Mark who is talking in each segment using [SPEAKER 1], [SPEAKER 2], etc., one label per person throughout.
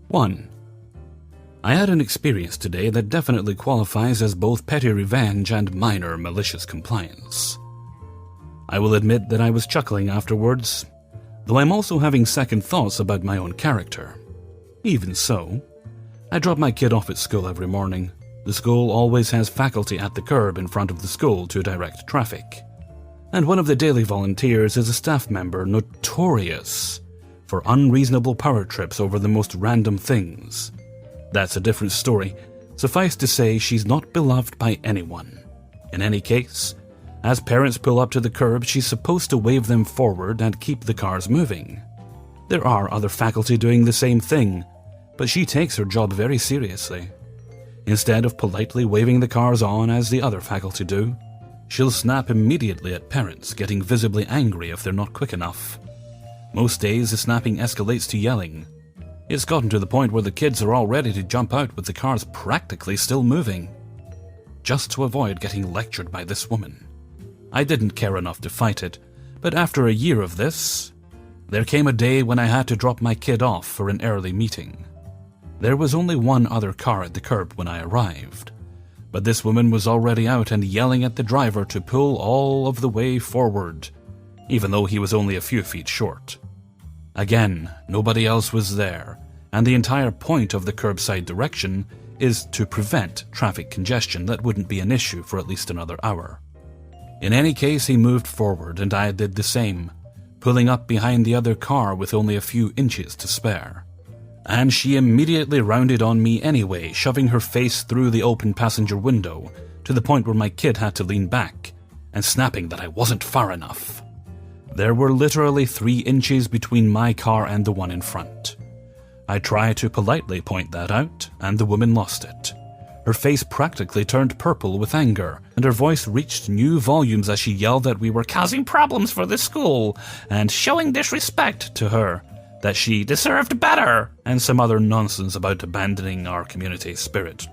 [SPEAKER 1] 1. I had an experience today that definitely qualifies as both petty revenge and minor malicious compliance. I will admit that I was chuckling afterwards, though I'm also having second thoughts about my own character. Even so, I drop my kid off at school every morning. The school always has faculty at the curb in front of the school to direct traffic. And one of the daily volunteers is a staff member notorious for unreasonable power trips over the most random things. That's a different story. Suffice to say, she's not beloved by anyone. In any case, as parents pull up to the curb, she's supposed to wave them forward and keep the cars moving. There are other faculty doing the same thing, but she takes her job very seriously. Instead of politely waving the cars on as the other faculty do, she'll snap immediately at parents, getting visibly angry if they're not quick enough. Most days, the snapping escalates to yelling. It's gotten to the point where the kids are all ready to jump out with the cars practically still moving, just to avoid getting lectured by this woman. I didn't care enough to fight it, but after a year of this, there came a day when I had to drop my kid off for an early meeting. There was only one other car at the curb when I arrived, but this woman was already out and yelling at the driver to pull all of the way forward, even though he was only a few feet short. Again, nobody else was there, and the entire point of the curbside direction is to prevent traffic congestion that wouldn't be an issue for at least another hour. In any case, he moved forward and I did the same, pulling up behind the other car with only a few inches to spare. And she immediately rounded on me anyway, shoving her face through the open passenger window to the point where my kid had to lean back and snapping that I wasn't far enough. There were literally 3 inches between my car and the one in front. I tried to politely point that out, and the woman lost it. Her face practically turned purple with anger, and her voice reached new volumes as she yelled that we were causing problems for the school and showing disrespect to her, that she deserved better, and some other nonsense about abandoning our community spirit.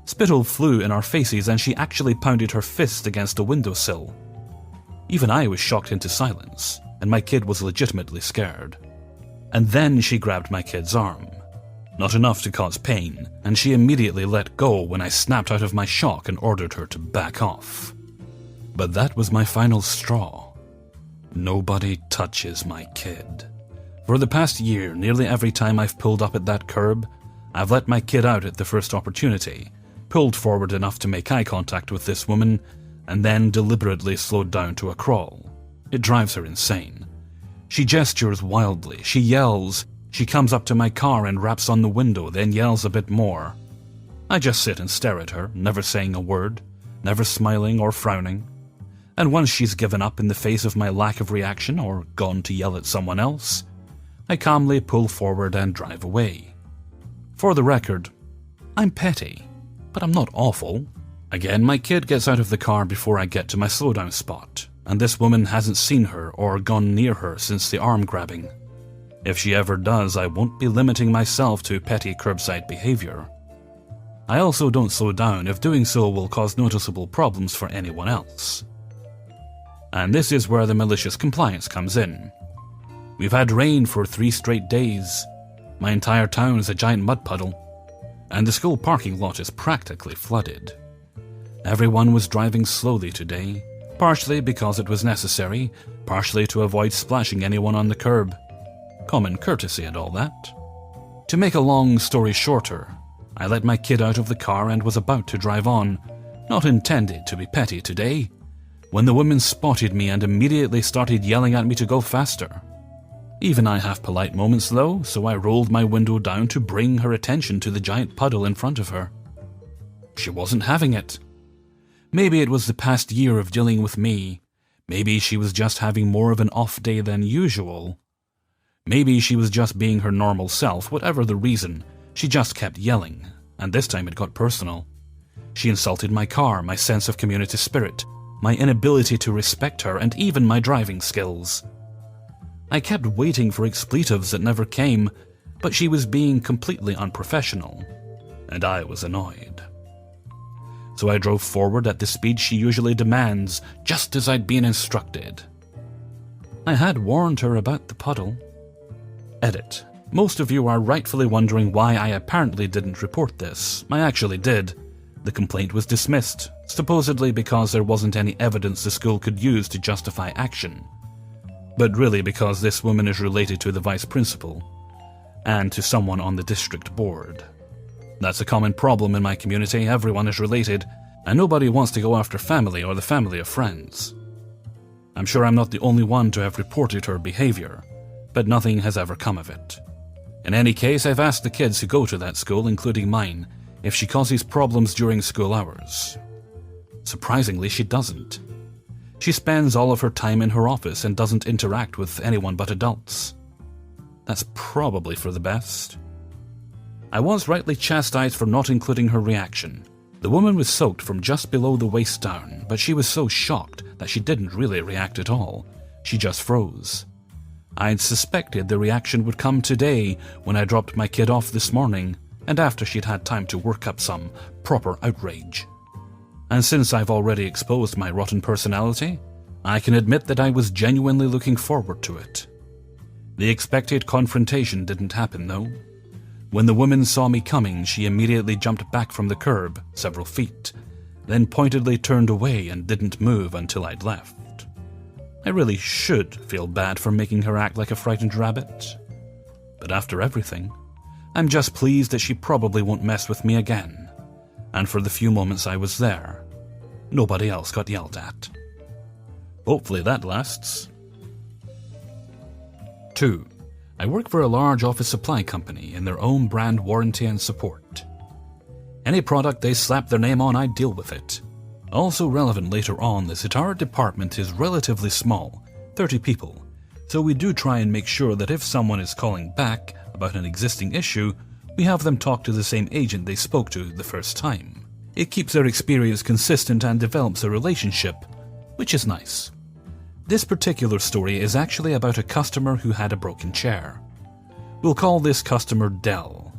[SPEAKER 1] Spittle flew in our faces and she actually pounded her fist against a windowsill. Even I was shocked into silence, and my kid was legitimately scared. And then she grabbed my kid's arm. Not enough to cause pain, and she immediately let go when I snapped out of my shock and ordered her to back off. But that was my final straw. Nobody touches my kid. For the past year, nearly every time I've pulled up at that curb, I've let my kid out at the first opportunity, pulled forward enough to make eye contact with this woman, and then deliberately slowed down to a crawl. It drives her insane. She gestures wildly, she yells, she comes up to my car and raps on the window, then yells a bit more. I just sit and stare at her, never saying a word, never smiling or frowning. And once she's given up in the face of my lack of reaction or gone to yell at someone else, I calmly pull forward and drive away. For the record, I'm petty, but I'm not awful. Again, my kid gets out of the car before I get to my slowdown spot, and this woman hasn't seen her or gone near her since the arm grabbing. If she ever does, I won't be limiting myself to petty curbside behavior. I also don't slow down if doing so will cause noticeable problems for anyone else. And this is where the malicious compliance comes in. We've had rain for 3 straight days. My entire town is a giant mud puddle, and the school parking lot is practically flooded. Everyone was driving slowly today, partially because it was necessary, partially to avoid splashing anyone on the curb. Common courtesy and all that. To make a long story shorter, I let my kid out of the car and was about to drive on, not intended to be petty today, when the woman spotted me and immediately started yelling at me to go faster. Even I have polite moments though, so I rolled my window down to bring her attention to the giant puddle in front of her. She wasn't having it. Maybe it was the past year of dealing with me. Maybe she was just having more of an off day than usual. Maybe she was just being her normal self. Whatever the reason, she just kept yelling, and this time it got personal. She insulted my car, my sense of community spirit, my inability to respect her, and even my driving skills. I kept waiting for expletives that never came, but she was being completely unprofessional, and I was annoyed. So I drove forward at the speed she usually demands, just as I'd been instructed. I had warned her about the puddle. Edit. Most of you are rightfully wondering why I apparently didn't report this. I actually did. The complaint was dismissed, supposedly because there wasn't any evidence the school could use to justify action. But really because this woman is related to the vice principal, and to someone on the district board. That's a common problem in my community. Everyone is related, and nobody wants to go after family or the family of friends. I'm sure I'm not the only one to have reported her behavior, but nothing has ever come of it. In any case, I've asked the kids who go to that school, including mine, if she causes problems during school hours. Surprisingly, she doesn't. She spends all of her time in her office and doesn't interact with anyone but adults. That's probably for the best. I was rightly chastised for not including her reaction. The woman was soaked from just below the waist down, but she was so shocked that she didn't really react at all. She just froze. I'd suspected the reaction would come today when I dropped my kid off this morning, and after she'd had time to work up some proper outrage. And since I've already exposed my rotten personality, I can admit that I was genuinely looking forward to it. The expected confrontation didn't happen, though. When the woman saw me coming, she immediately jumped back from the curb several feet, then pointedly turned away and didn't move until I'd left. I really should feel bad for making her act like a frightened rabbit. But after everything, I'm just pleased that she probably won't mess with me again. And for the few moments I was there, nobody else got yelled at. Hopefully that lasts. 2. I work for a large office supply company in their own brand warranty and support. Any product they slap their name on, I deal with it. Also relevant later on is that our department is relatively small, 30 people, so we do try and make sure that if someone is calling back about an existing issue, we have them talk to the same agent they spoke to the first time. It keeps their experience consistent and develops a relationship, which is nice. This particular story is actually about a customer who had a broken chair. We'll call this customer Dell.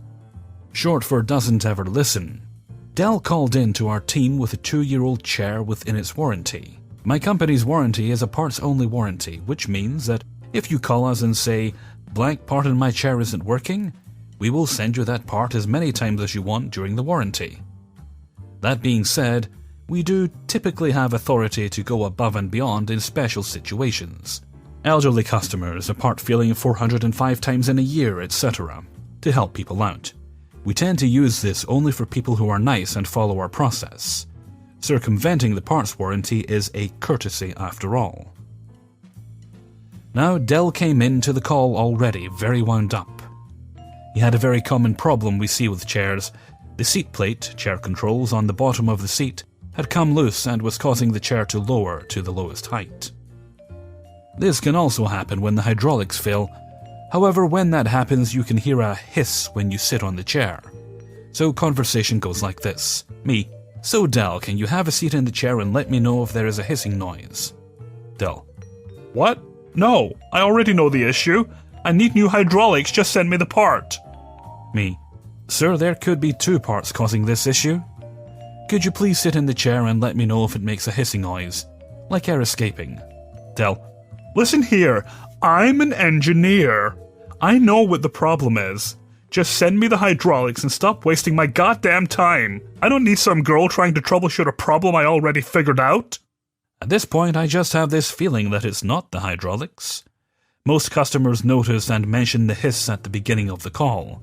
[SPEAKER 1] Short for doesn't ever listen. Dell called in to our team with a 2-year-old chair within its warranty. My company's warranty is a parts-only warranty, which means that if you call us and say, "blank part in my chair isn't working," we will send you that part as many times as you want during the warranty. That being said, we do typically have authority to go above and beyond in special situations. Elderly customers, a part failing 405 times in a year, etc., to help people out. We tend to use this only for people who are nice and follow our process. Circumventing the parts warranty is a courtesy after all. Now, Dell came into the call already very wound up. He had a very common problem we see with chairs. The seat plate, chair controls on the bottom of the seat, had come loose and was causing the chair to lower to the lowest height. This can also happen when the hydraulics fail. However, when that happens, you can hear a hiss when you sit on the chair. So conversation goes like this. Me: "So Dell, can you have a seat in the chair and let me know if there is a hissing noise?" Dell: "What? No, I already know the issue. I need new hydraulics, just send me the part." Me: "Sir, there could be 2 parts causing this issue. Could you please sit in the chair and let me know if it makes a hissing noise, like air escaping?" Dell: "Listen here, I'm an engineer. I know what the problem is. Just send me the hydraulics and stop wasting my goddamn time. I don't need some girl trying to troubleshoot a problem I already figured out." At this point, I just have this feeling that it's not the hydraulics. Most customers notice and mention the hiss at the beginning of the call.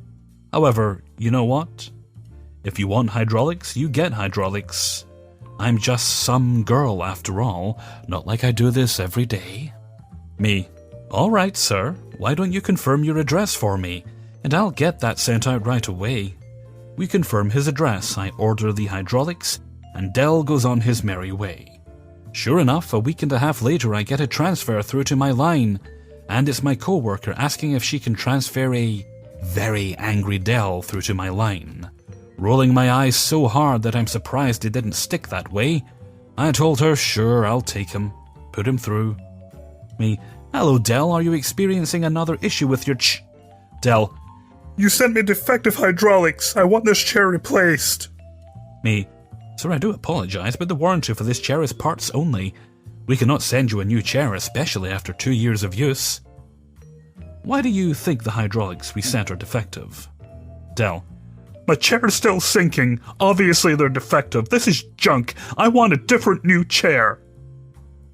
[SPEAKER 1] However, you know what? If you want hydraulics, you get hydraulics. I'm just some girl after all, not like I do this every day. Me: "All right, sir, why don't you confirm your address for me, and I'll get that sent out right away." We confirm his address, I order the hydraulics, and Dell goes on his merry way. Sure enough, a week and a half later I get a transfer through to my line, and it's my coworker asking if she can transfer a very angry Dell through to my line. Rolling my eyes so hard that I'm surprised it didn't stick that way, I told her, sure, I'll take him. Put him through. Me: "Hello, Dell, are you experiencing another issue with your Dell: "You sent me defective hydraulics. I want this chair replaced." Me: "Sir, I do apologize, but the warranty for this chair is parts only. We cannot send you a new chair, especially after 2 years of use." why do you think the hydraulics we sent are defective? Del,
[SPEAKER 2] My chair's still sinking. Obviously they're defective. This is junk. I want a different new chair.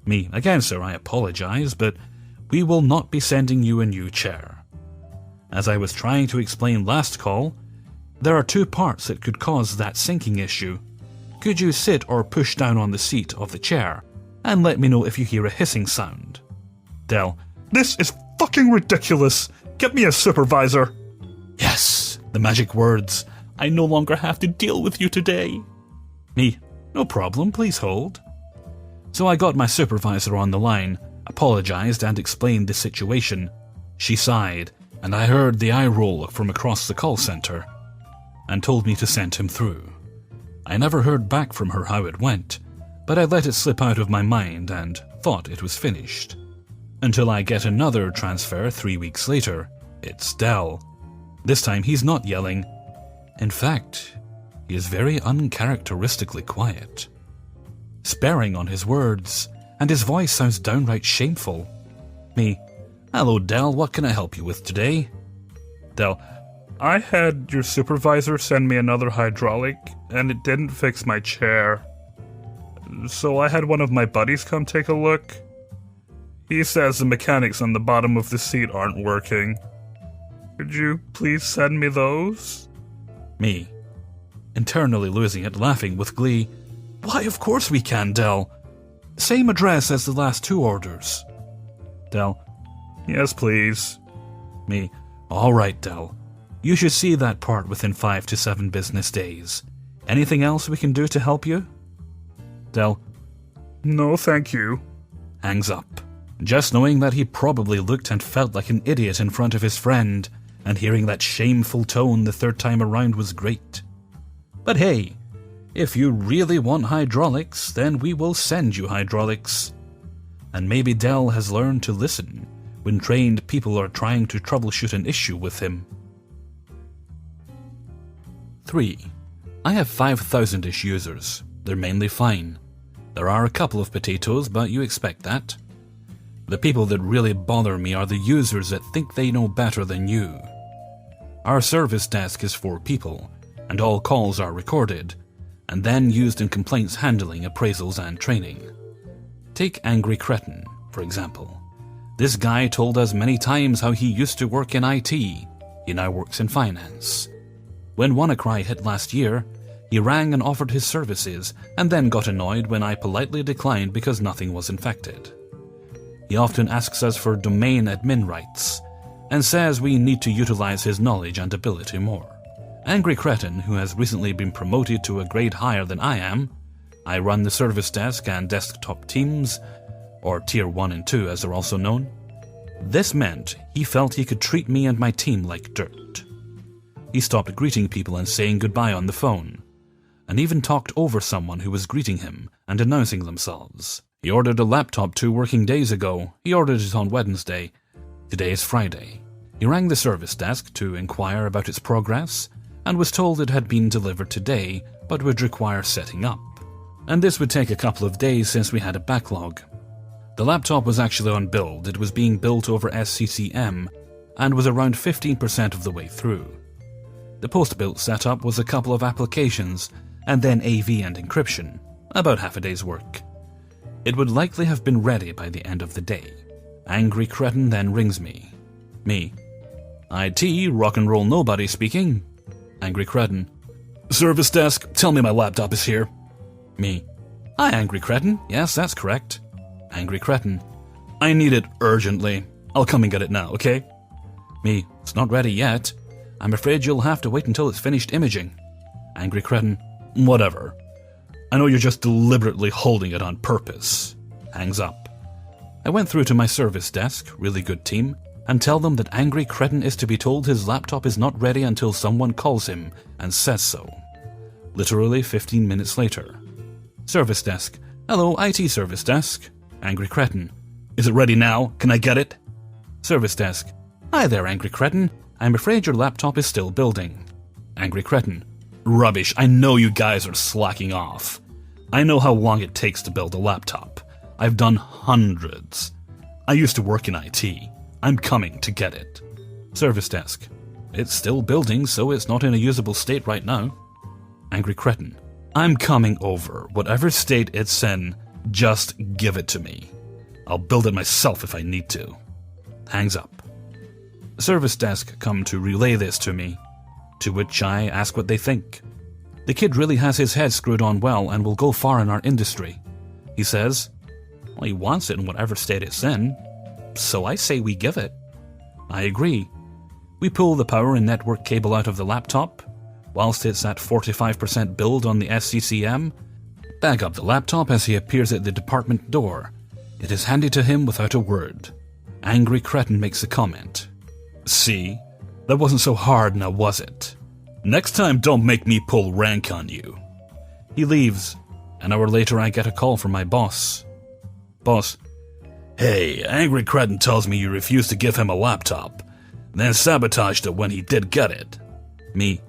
[SPEAKER 1] Me, again sir, I apologize, but we will not be sending you a new chair. As I was trying to explain last call, there are two parts that could cause that sinking issue. Could you sit or push down on the seat of the chair and let me know if you hear a hissing sound? Del,
[SPEAKER 2] This is fucking ridiculous. Get me a supervisor.
[SPEAKER 1] yes, the magic words. I no longer have to deal with you today. Me, no problem, please hold. So I got my supervisor on the line, apologized and explained the situation. She sighed, and I heard the eye roll from across the call center, and told me to send him through. I never heard back from her how it went, but I let it slip out of my mind and thought it was finished. Until I get another transfer 3 weeks later. It's Del. This time he's not yelling. In fact, he is very uncharacteristically quiet. Sparing on his words, and his voice sounds downright shameful. Me, hello Del, what can I help you with today?
[SPEAKER 2] Del, I had your supervisor send me another hydraulic, and it didn't fix my chair. So I had one of my buddies come take a look. He says the mechanics on the bottom of the seat aren't working. Could you please send me those?
[SPEAKER 1] Me, internally losing it, laughing with glee. Why, of course we can, Del. Same address as the last two orders. Del,
[SPEAKER 2] Yes, please.
[SPEAKER 1] Me, all right, Del. You should see that part within 5 to 7 business days. Anything else we can do to help you? Del,
[SPEAKER 2] No, thank you.
[SPEAKER 1] hangs up. Just knowing that he probably looked and felt like an idiot in front of his friend, and hearing that shameful tone the third time around was great. But hey, if you really want hydraulics, then we will send you hydraulics. And maybe Del has learned to listen when trained people are trying to troubleshoot an issue with him. 3. I have 5,000-ish users. They're mainly fine. There are a couple of potatoes, but you expect that. The people that really bother me are the users that think they know better than you. Our service desk is 4 people, and all calls are recorded, and then used in complaints handling, appraisals, and training. Take Angry Cretin, for example. This guy told us many times how he used to work in IT. He now works in finance. When WannaCry hit last year, he rang and offered his services, and then got annoyed when I politely declined because nothing was infected. He often asks us for domain admin rights, and says we need to utilize his knowledge and ability more. Angry Cretin, who has recently been promoted to a grade higher than I am, I run the service desk and desktop teams, or Tier 1 and 2 as they're also known. This meant he felt he could treat me and my team like dirt. He stopped greeting people and saying goodbye on the phone, and even talked over someone who was greeting him and announcing themselves. He ordered a laptop 2 working days ago. He ordered it on Wednesday. Today is Friday. He rang the service desk to inquire about its progress and was told it had been delivered today but would require setting up. And this would take a couple of days since we had a backlog. The laptop was actually on build. It was being built over SCCM and was around 15% of the way through. The post-built setup was a couple of applications and then AV and encryption, about half a day's work. It would likely have been ready by the end of the day. Angry Cretin then rings me. Me. IT, rock and roll nobody speaking. Angry Cretin. Service desk, tell me my laptop is here. Me. Hi, Angry Cretin. Yes, that's correct. Angry Cretin. I need it urgently. I'll come and get it now, okay? Me. It's not ready yet. I'm afraid you'll have to wait until it's finished imaging. Angry Cretin. Whatever. I know you're just deliberately holding it on purpose. Hangs up. I went through to my service desk, really good team, and tell them that Angry Cretin is to be told his laptop is not ready until someone calls him and says so. Literally 15 minutes later. Service desk. Hello, IT service desk. Angry Cretin. Is it ready now? Can I get it? Service desk. Hi there, Angry Cretin. I'm afraid your laptop is still building. Angry Cretin. Rubbish, I know you guys are slacking off. I know how long it takes to build a laptop. I've done hundreds. I used to work in IT. I'm coming to get it. Service desk. It's still building, so it's not in a usable state right now. Angry cretin. I'm coming over. Whatever state it's in, just give it to me. I'll build it myself if I need to. Hangs up. Service desk come to relay this to me, to which I ask what they think. The kid really has his head screwed on well and will go far in our industry. He says, well, he wants it in whatever state it's in, so I say we give it. I agree. We pull the power and network cable out of the laptop, whilst it's at 45% build on the SCCM, bag up the laptop as he appears at the department door. It is handed to him without a word. Angry cretin makes a comment. See, that wasn't so hard now, was it? Next time don't make me pull rank on you. He leaves. An hour later I get a call from my boss. Boss. Hey, Angry cretin tells me you refused to give him a laptop, then sabotaged it when he did get it. Me.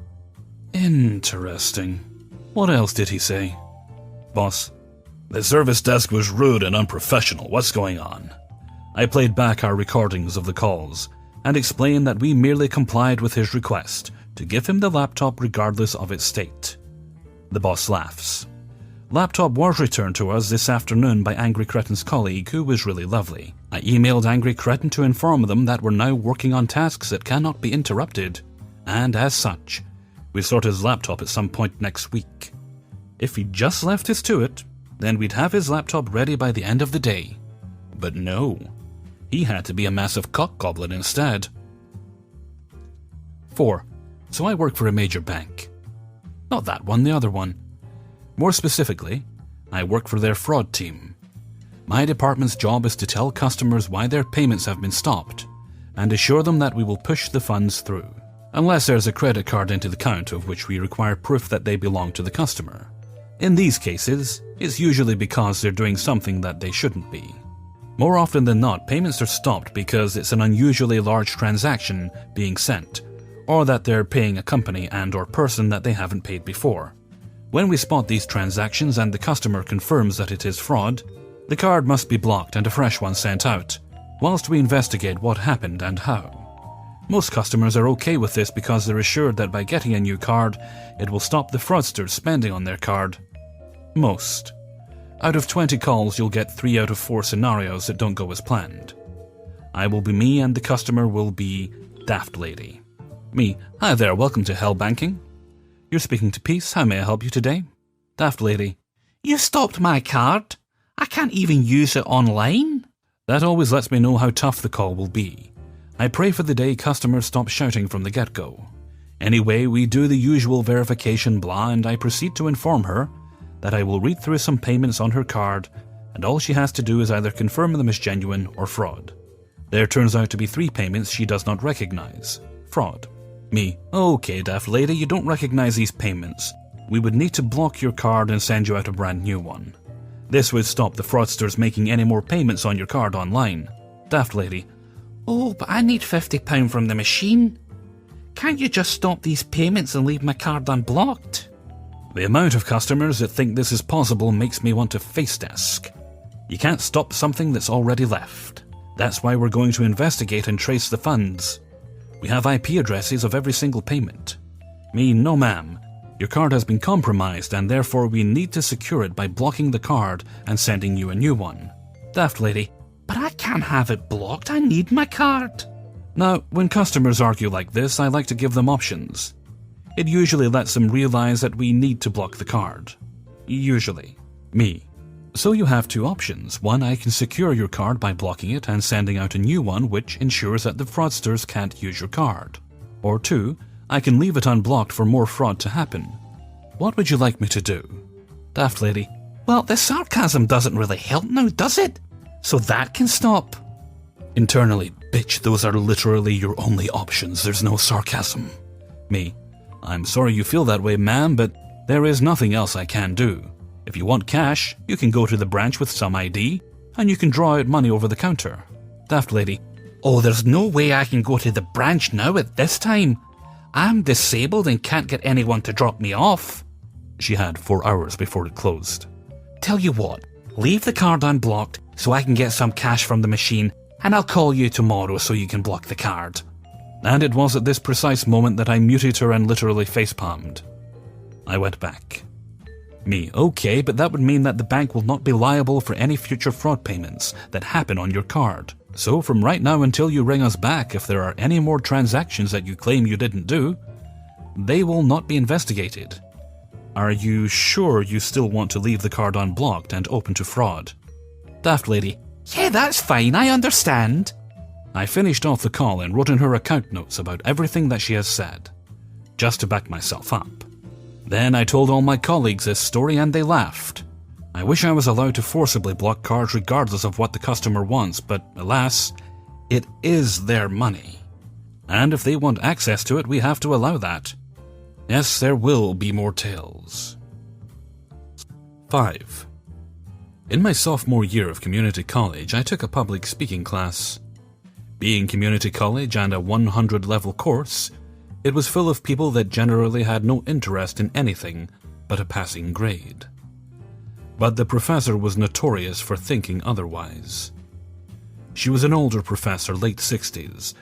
[SPEAKER 1] Interesting. What else did he say? Boss. The service desk was rude and unprofessional. What's going on? I played back our recordings of the calls and explained that we merely complied with his request to give him the laptop regardless of its state. The boss laughs. Laptop was returned to us this afternoon by Angry Cretin's colleague, who was really lovely. I emailed Angry Cretin to inform them that we're now working on tasks that cannot be interrupted, and as such, we'll sort his laptop at some point next week. If he just left us to it, then we'd have his laptop ready by the end of the day. But no, he had to be a massive cock goblin instead. 4. So I work for a major bank. Not that one, the other one. More specifically, I work for their fraud team. My department's job is to tell customers why their payments have been stopped and assure them that we will push the funds through, unless there's a credit card into the account of which we require proof that they belong to the customer. In these cases, it's usually because they're doing something that they shouldn't be. More often than not, payments are stopped because it's an unusually large transaction being sent, or that they're paying a company and/or person that they haven't paid before. When we spot these transactions and the customer confirms that it is fraud, the card must be blocked and a fresh one sent out, whilst we investigate what happened and how. Most customers are okay with this because they're assured that by getting a new card, it will stop the fraudsters spending on their card. Most. Out of 20 calls, you'll get 3 out of 4 scenarios that don't go as planned. I will be me and the customer will be Daft Lady. Me. Hi there, welcome to Hell Banking. You're speaking to Peace. How may I help you today? Daft Lady. You stopped my card. I can't even use it online. That always lets me know how tough the call will be. I pray for the day customers stop shouting from the get-go. Anyway, we do the usual verification blah and I proceed to inform her that I will read through some payments on her card and all she has to do is either confirm them as genuine or fraud. There turns out to be 3 payments she does not recognize. Fraud. Me. Okay, Daft Lady, you don't recognize these payments. We would need to block your card and send you out a brand new one. This would stop the fraudsters making any more payments on your card online. Daft Lady. Oh, but I need £50 from the machine. Can't you just stop these payments and leave my card unblocked? The amount of customers that think this is possible makes me want to face desk. You can't stop something that's already left. That's why we're going to investigate and trace the funds. We have IP addresses of every single payment. Me, no ma'am. Your card has been compromised and therefore we need to secure it by blocking the card and sending you a new one. Daft Lady. But I can't have it blocked, I need my card. Now, when customers argue like this, I like to give them options. It usually lets them realize that we need to block the card. Usually. Me. So you have 2 options. One, I can secure your card by blocking it and sending out a new one which ensures that the fraudsters can't use your card. Or 2, I can leave it unblocked for more fraud to happen. What would you like me to do? Daft Lady. Well, the sarcasm doesn't really help now, does it? So that can stop. Internally, bitch, those are literally your only options. There's no sarcasm. Me. I'm sorry you feel that way, ma'am, but there is nothing else I can do. If you want cash, you can go to the branch with some ID, and you can draw out money over the counter. Daft Lady. Oh, there's no way I can go to the branch now at this time. I'm disabled and can't get anyone to drop me off. She had 4 hours before it closed. Tell you what, leave the card unblocked so I can get some cash from the machine, and I'll call you tomorrow so you can block the card. And it was at this precise moment that I muted her and literally facepalmed. I went back. Me, okay, but that would mean that the bank will not be liable for any future fraud payments that happen on your card. So from right now until you ring us back, if there are any more transactions that you claim you didn't do, they will not be investigated. Are you sure you still want to leave the card unblocked and open to fraud? Daft Lady, yeah, that's fine, I understand. I finished off the call and wrote in her account notes about everything that she has said, just to back myself up. Then I told all my colleagues this story and they laughed. I wish I was allowed to forcibly block cards regardless of what the customer wants, but alas, it is their money. And if they want access to it, we have to allow that. Yes, there will be more tales. 5. In my sophomore year of community college, I took a public speaking class. Being community college and a 100-level course, it was full of people that generally had no interest in anything but a passing grade. But the professor was notorious for thinking otherwise. She was an older professor, late 60s,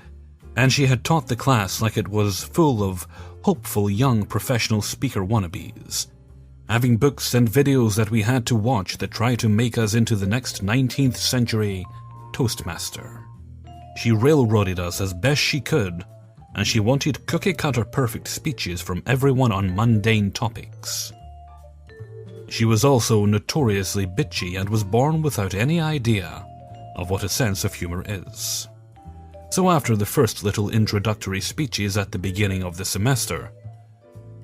[SPEAKER 1] and she had taught the class like it was full of hopeful young professional speaker wannabes, having books and videos that we had to watch that tried to make us into the next 19th century Toastmaster. She railroaded us as best she could, and she wanted cookie-cutter perfect speeches from everyone on mundane topics. She was also notoriously bitchy and was born without any idea of what a sense of humor is. So after the first little introductory speeches at the beginning of the semester,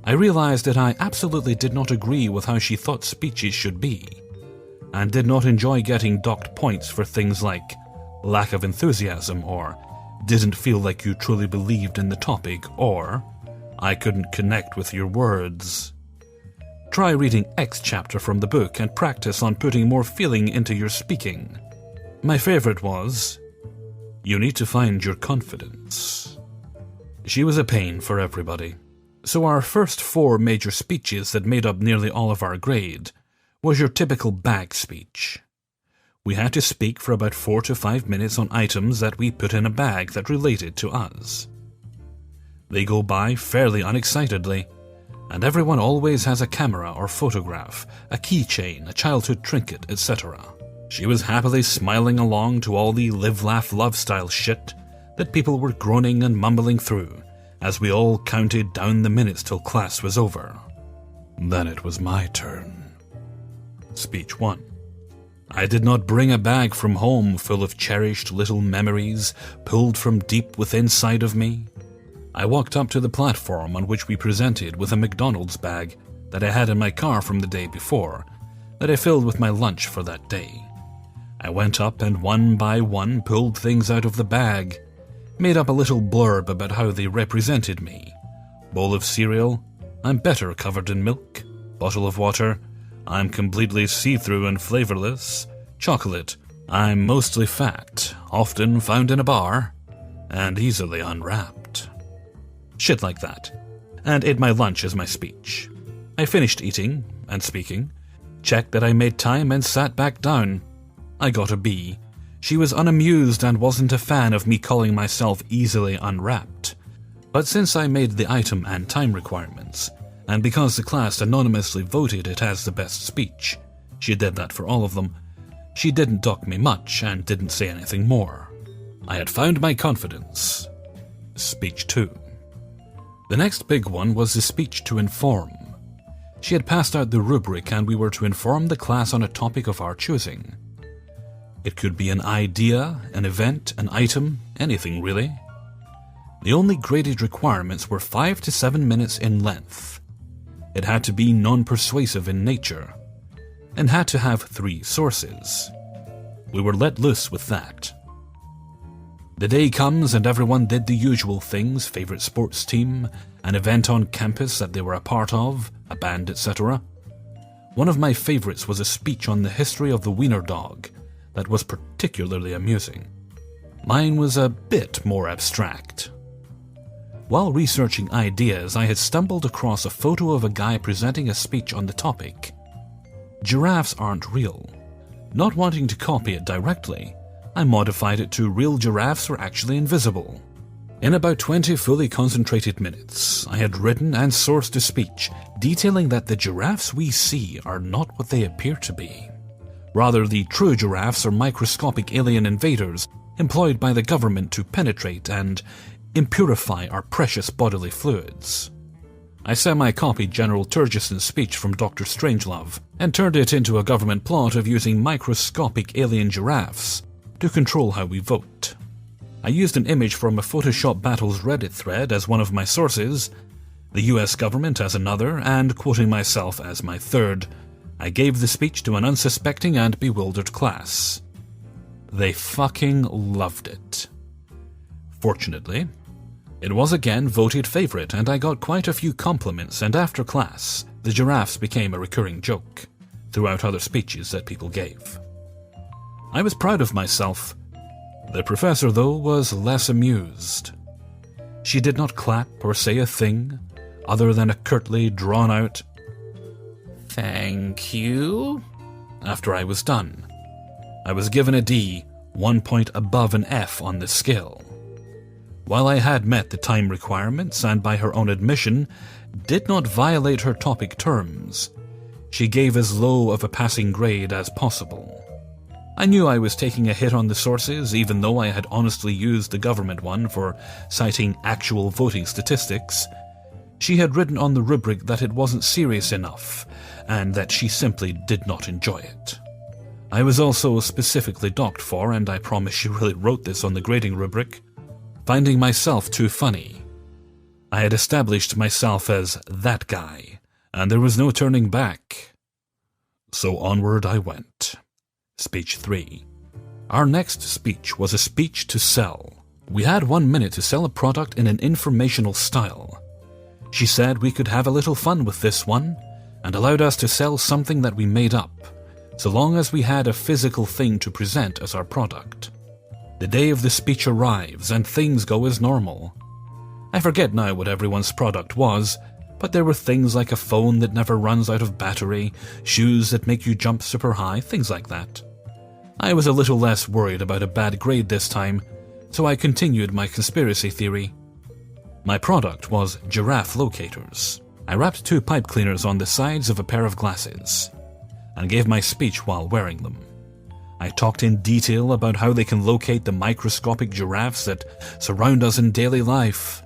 [SPEAKER 1] I realized that I absolutely did not agree with how she thought speeches should be, and did not enjoy getting docked points for things like lack of enthusiasm, or didn't feel like you truly believed in the topic, or I couldn't connect with your words. Try reading X chapter from the book and practice on putting more feeling into your speaking. My favorite was, you need to find your confidence. She was a pain for everybody. So our first 4 major speeches that made up nearly all of our grade was your typical bag speech. We had to speak for about 4 to 5 minutes on items that we put in a bag that related to us. They go by fairly unexcitedly, and everyone always has a camera or photograph, a keychain, a childhood trinket, etc. She was happily smiling along to all the live, laugh, love style shit that people were groaning and mumbling through as we all counted down the minutes till class was over. Then it was my turn. Speech 1. I did not bring a bag from home full of cherished little memories pulled from deep within side of me. I walked up to the platform on which we presented with a McDonald's bag that I had in my car from the day before, that I filled with my lunch for that day. I went up and one by one pulled things out of the bag, made up a little blurb about how they represented me. Bowl of cereal, I'm better covered in milk. Bottle of water, I'm completely see-through and flavorless. Chocolate, I'm mostly fat, often found in a bar, and easily unwrapped. Shit like that. And ate my lunch as my speech. I finished eating and speaking, checked that I made time and sat back down. I got a B. She was unamused and wasn't a fan of me calling myself easily unwrapped. But since I made the item and time requirements, and because the class anonymously voted it as the best speech, she did that for all of them, she didn't dock me much and didn't say anything more. I had found my confidence. Speech 2. The next big one was the speech to inform. She had passed out the rubric and we were to inform the class on a topic of our choosing. It could be an idea, an event, an item, anything really. The only graded requirements were 5 to 7 minutes in length. It had to be non-persuasive in nature, and had to have 3 sources. We were let loose with that. The day comes and everyone did the usual things, favorite sports team, an event on campus that they were a part of, a band, etc. One of my favorites was a speech on the history of the wiener dog that was particularly amusing. Mine was a bit more abstract. While researching ideas, I had stumbled across a photo of a guy presenting a speech on the topic. Giraffes aren't real. Not wanting to copy it directly, I modified it to real giraffes were actually invisible. In about 20 fully concentrated minutes, I had written and sourced a speech detailing that the giraffes we see are not what they appear to be. Rather, the true giraffes are microscopic alien invaders employed by the government to penetrate and impurify our precious bodily fluids. I semi-copied General Turgison's speech from Dr. Strangelove and turned it into a government plot of using microscopic alien giraffes to control how we vote. I used an image from a Photoshop Battles Reddit thread as one of my sources, the US government as another, and quoting myself as my third, I gave the speech to an unsuspecting and bewildered class. They fucking loved it. Fortunately, it was again voted favorite, and I got quite a few compliments, and after class, the giraffes became a recurring joke throughout other speeches that people gave. I was proud of myself. The professor, though, was less amused. She did not clap or say a thing other than a curtly drawn-out "Thank you." After I was done, I was given a D, 1 point above an F on the scale. While I had met the time requirements and by her own admission, did not violate her topic terms, she gave as low of a passing grade as possible. I knew I was taking a hit on the sources, even though I had honestly used the government one for citing actual voting statistics. She had written on the rubric that it wasn't serious enough, and that she simply did not enjoy it. I was also specifically docked for, and I promise she really wrote this on the grading rubric, finding myself too funny. I had established myself as that guy, and there was no turning back. So onward I went. Speech 3. Our next speech was a speech to sell. We had 1 minute to sell a product in an informational style. She said we could have a little fun with this one, and allowed us to sell something that we made up, so long as we had a physical thing to present as our product. The day of the speech arrives, and things go as normal. I forget now what everyone's product was, but there were things like a phone that never runs out of battery, shoes that make you jump super high, things like that. I was a little less worried about a bad grade this time, so I continued my conspiracy theory. My product was giraffe locators. I wrapped 2 pipe cleaners on the sides of a pair of glasses, and gave my speech while wearing them. I talked in detail about how they can locate the microscopic giraffes that surround us in daily life,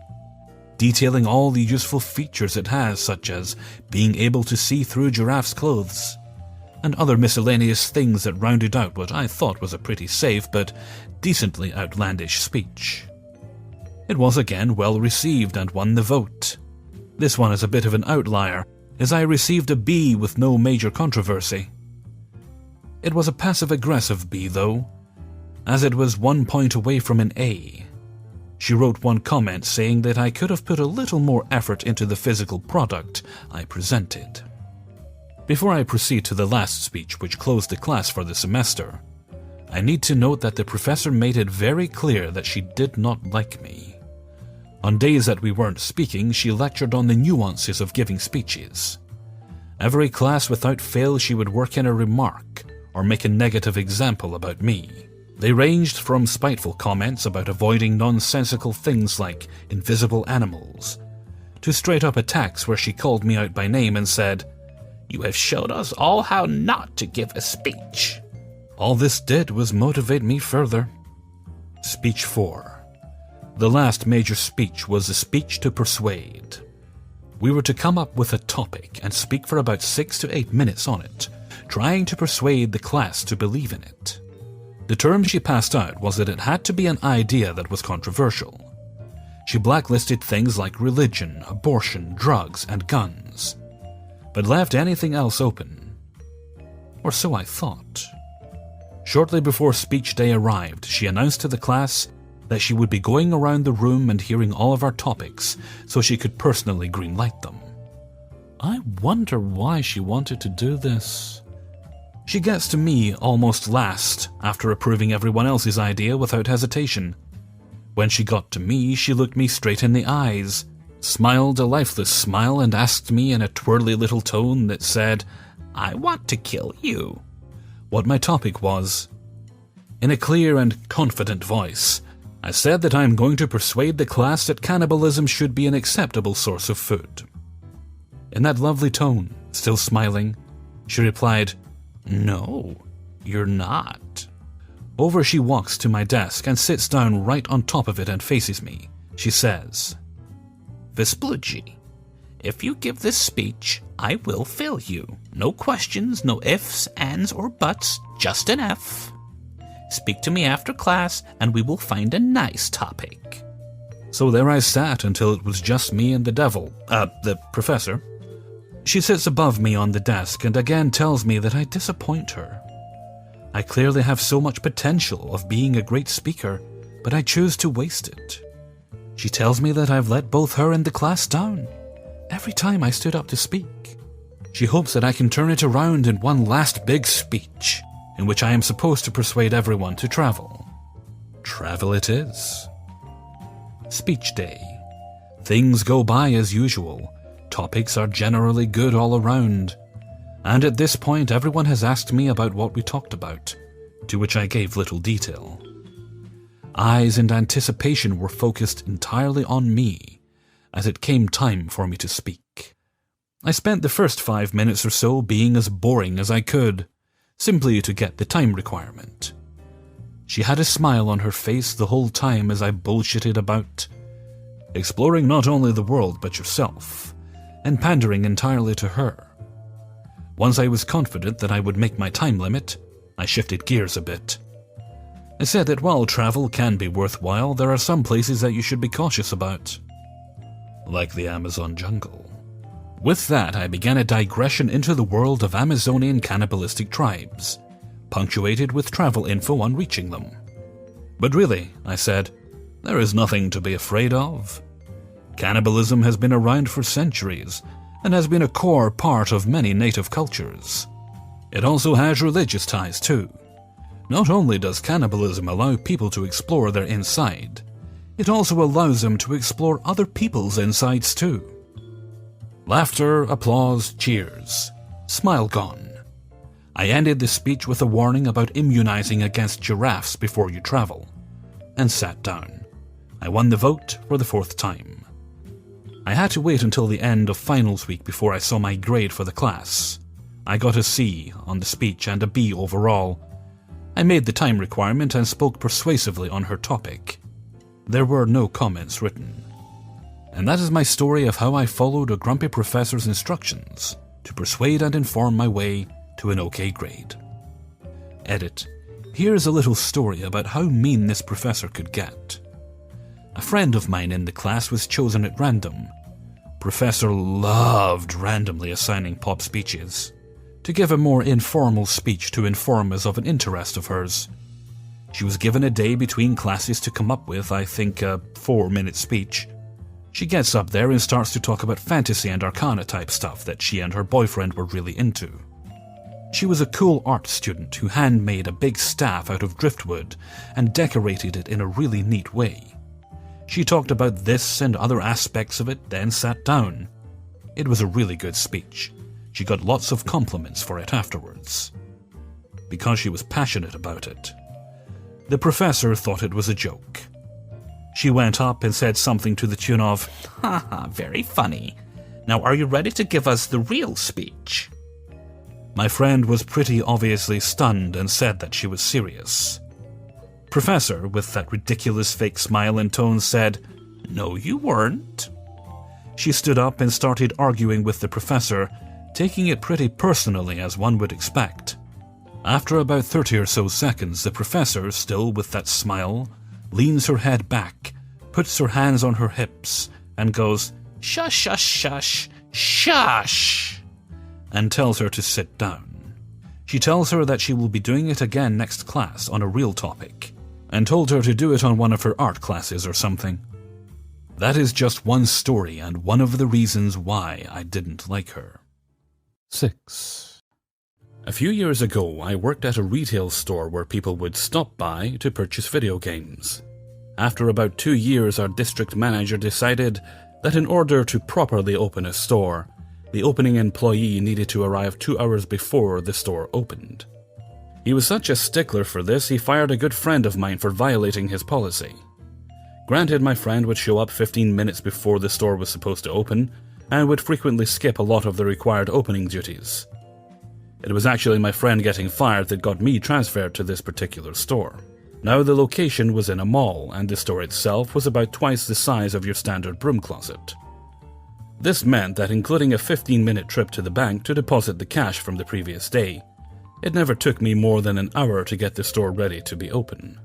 [SPEAKER 1] detailing all the useful features it has, such as being able to see through giraffes' clothes, and other miscellaneous things that rounded out what I thought was a pretty safe but decently outlandish speech. It was again well received and won the vote. This one is a bit of an outlier, as I received a B with no major controversy. It was a passive-aggressive B, though, as it was 1 point away from an A. She wrote one comment saying that I could have put a little more effort into the physical product I presented. Before I proceed to the last speech, which closed the class for the semester, I need to note that the professor made it very clear that she did not like me. On days that we weren't speaking, she lectured on the nuances of giving speeches. Every class without fail she would work in a remark or make a negative example about me. They ranged from spiteful comments about avoiding nonsensical things like invisible animals, to straight-up attacks where she called me out by name and said, "You have showed us all how not to give a speech." All this did was motivate me further. Speech 4. The last major speech was a speech to persuade. We were to come up with a topic and speak for about 6 to 8 minutes on it, trying to persuade the class to believe in it. The term she passed out was that it had to be an idea that was controversial. She blacklisted things like religion, abortion, drugs, and guns, but left anything else open. Or so I thought. Shortly before speech day arrived, she announced to the class that she would be going around the room and hearing all of our topics so she could personally greenlight them. I wonder why she wanted to do this. She gets to me almost last, after approving everyone else's idea without hesitation. When she got to me, she looked me straight in the eyes, smiled a lifeless smile, and asked me in a twirly little tone that said, "I want to kill you," what my topic was. In a clear and confident voice, I said that I am going to persuade the class that cannibalism should be an acceptable source of food. In that lovely tone, still smiling, she replied, "No, you're not." Over she walks to my desk and sits down right on top of it and faces me. She says, "Vespucci, if you give this speech, I will fail you. No questions, no ifs, ands, or buts, just an F. Speak to me after class, and we will find a nice topic." So there I sat until it was just me and the devil, the professor. She sits above me on the desk and again tells me that I disappoint her. I clearly have so much potential of being a great speaker, but I choose to waste it. She tells me that I've let both her and the class down every time I stood up to speak. She hopes that I can turn it around in one last big speech, in which I am supposed to persuade everyone to travel. Travel it is. Speech day. Things go by as usual. Topics are generally good all around. And at this point everyone has asked me about what we talked about, to which I gave little detail. Eyes and anticipation were focused entirely on me, as it came time for me to speak. I spent the first 5 minutes or so being as boring as I could, simply to get the time requirement. She had a smile on her face the whole time as I bullshitted about exploring not only the world but yourself, and pandering entirely to her. Once I was confident that I would make my time limit, I shifted gears a bit. I said that while travel can be worthwhile, there are some places that you should be cautious about, like the Amazon jungle. With that, I began a digression into the world of Amazonian cannibalistic tribes, punctuated with travel info on reaching them. But really, I said, there is nothing to be afraid of. Cannibalism has been around for centuries and has been a core part of many native cultures. It also has religious ties too. Not only does cannibalism allow people to explore their inside, it also allows them to explore other people's insides too. Laughter, applause, cheers. Smile gone. I ended the speech with a warning about immunizing against giraffes before you travel, and sat down. I won the vote for the 4th time. I had to wait until the end of finals week before I saw my grade for the class. I got a C on the speech and a B overall. I made the time requirement and spoke persuasively on her topic. There were no comments written. And that is my story of how I followed a grumpy professor's instructions to persuade and inform my way to an OK grade. Edit. Here's a little story about how mean this professor could get. A friend of mine in the class was chosen at random. Professor loved randomly assigning pop speeches to give a more informal speech to informers of an interest of hers. She was given a day between classes to come up with, I think, a 4-minute speech. She gets up there and starts to talk about fantasy and arcana type stuff that she and her boyfriend were really into. She was a cool art student who handmade a big staff out of driftwood and decorated it in a really neat way. She talked about this and other aspects of it, then sat down. It was a really good speech. She got lots of compliments for it afterwards, because she was passionate about it. The professor thought it was a joke. She went up and said something to the tune of, "Haha, very funny. Now are you ready to give us the real speech?" My friend was pretty obviously stunned and said that she was serious. Professor, with that ridiculous fake smile and tone, said, "No, you weren't." She stood up and started arguing with the professor, taking it pretty personally as one would expect. After about 30 or so seconds, the professor, still with that smile, leans her head back, puts her hands on her hips, and goes, "Shush, shush, shush, shush," and tells her to sit down. She tells her that she will be doing it again next class on a real topic, and told her to do it on one of her art classes or something. That is just one story and one of the reasons why I didn't like her. 6. A few years ago, I worked at a retail store where people would stop by to purchase video games. After about 2 years, our district manager decided that in order to properly open a store, the opening employee needed to arrive 2 hours before the store opened. He was such a stickler for this, he fired a good friend of mine for violating his policy. Granted, my friend would show up 15 minutes before the store was supposed to open, and would frequently skip a lot of the required opening duties. It was actually my friend getting fired that got me transferred to this particular store. Now, the location was in a mall, and the store itself was about twice the size of your standard broom closet. This meant that, including a 15-minute trip to the bank to deposit the cash from the previous day, it never took me more than an hour to get the store ready to be open.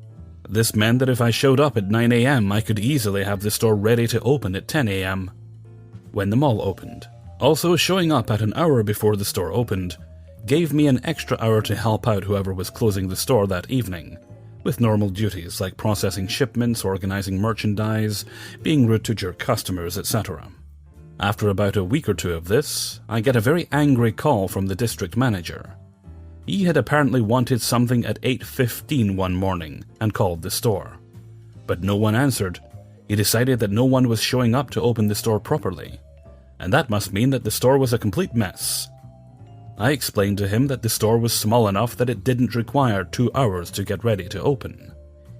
[SPEAKER 1] This meant that if I showed up at 9 a.m., I could easily have the store ready to open at 10 a.m. when the mall opened. Also, showing up at an hour before the store opened gave me an extra hour to help out whoever was closing the store that evening, with normal duties like processing shipments, organizing merchandise, being rude to jerk customers, etc. After about a week or two of this, I get a very angry call from the district manager. He had apparently wanted something at 8:15 one morning and called the store. But no one answered. He decided that no one was showing up to open the store properly, and that must mean that the store was a complete mess. I explained to him that the store was small enough that it didn't require 2 hours to get ready to open,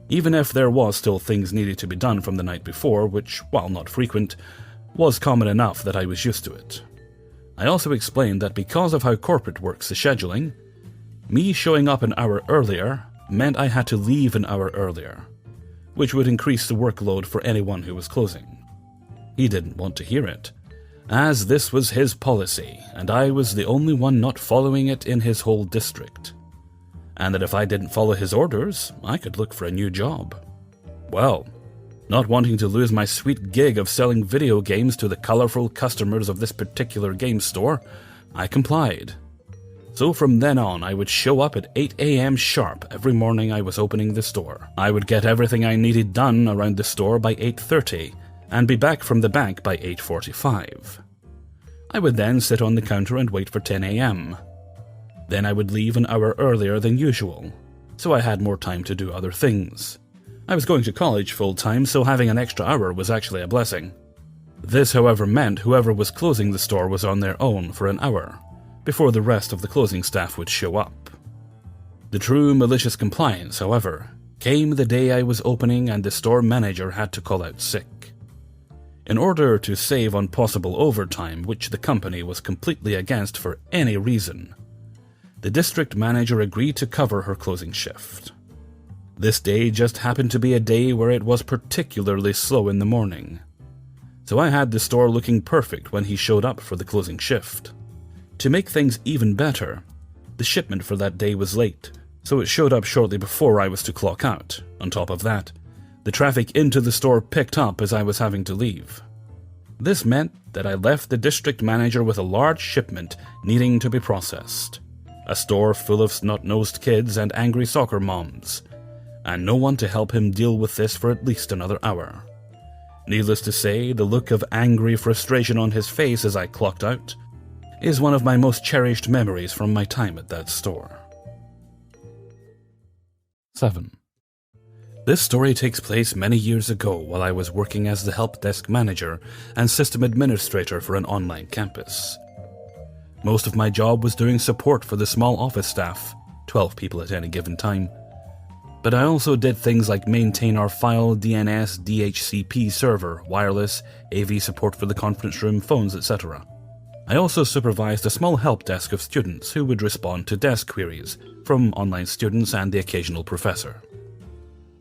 [SPEAKER 1] even if there was still things needed to be done from the night before, which, while not frequent, was common enough that I was used to it. I also explained that because of how corporate works the scheduling, me showing up an hour earlier meant I had to leave an hour earlier, which would increase the workload for anyone who was closing. He didn't want to hear it, as this was his policy, and I was the only one not following it in his whole district, and that if I didn't follow his orders, I could look for a new job. Well, not wanting to lose my sweet gig of selling video games to the colorful customers of this particular game store, I complied. So from then on, I would show up at 8 a.m. sharp every morning I was opening the store. I would get everything I needed done around the store by 8:30, and be back from the bank by 8:45. I would then sit on the counter and wait for 10 a.m. Then I would leave an hour earlier than usual, so I had more time to do other things. I was going to college full-time, so having an extra hour was actually a blessing. This, however, meant whoever was closing the store was on their own for an hour, before the rest of the closing staff would show up. The true malicious compliance, however, came the day I was opening and the store manager had to call out sick. In order to save on possible overtime, which the company was completely against for any reason, the district manager agreed to cover her closing shift. This day just happened to be a day where it was particularly slow in the morning, so I had the store looking perfect when he showed up for the closing shift. To make things even better, the shipment for that day was late, so it showed up shortly before I was to clock out. On top of that, the traffic into the store picked up as I was having to leave. This meant that I left the district manager with a large shipment needing to be processed, a store full of snot-nosed kids and angry soccer moms, and no one to help him deal with this for at least another hour. Needless to say, the look of angry frustration on his face as I clocked out is one of my most cherished memories from my time at that store. 7. This story takes place many years ago while I was working as the help desk manager and system administrator for an online campus. Most of my job was doing support for the small office staff, 12 people at any given time, but I also did things like maintain our file, DNS, DHCP server, wireless, AV support for the conference room, phones, etc. I also supervised a small help desk of students who would respond to desk queries from online students and the occasional professor.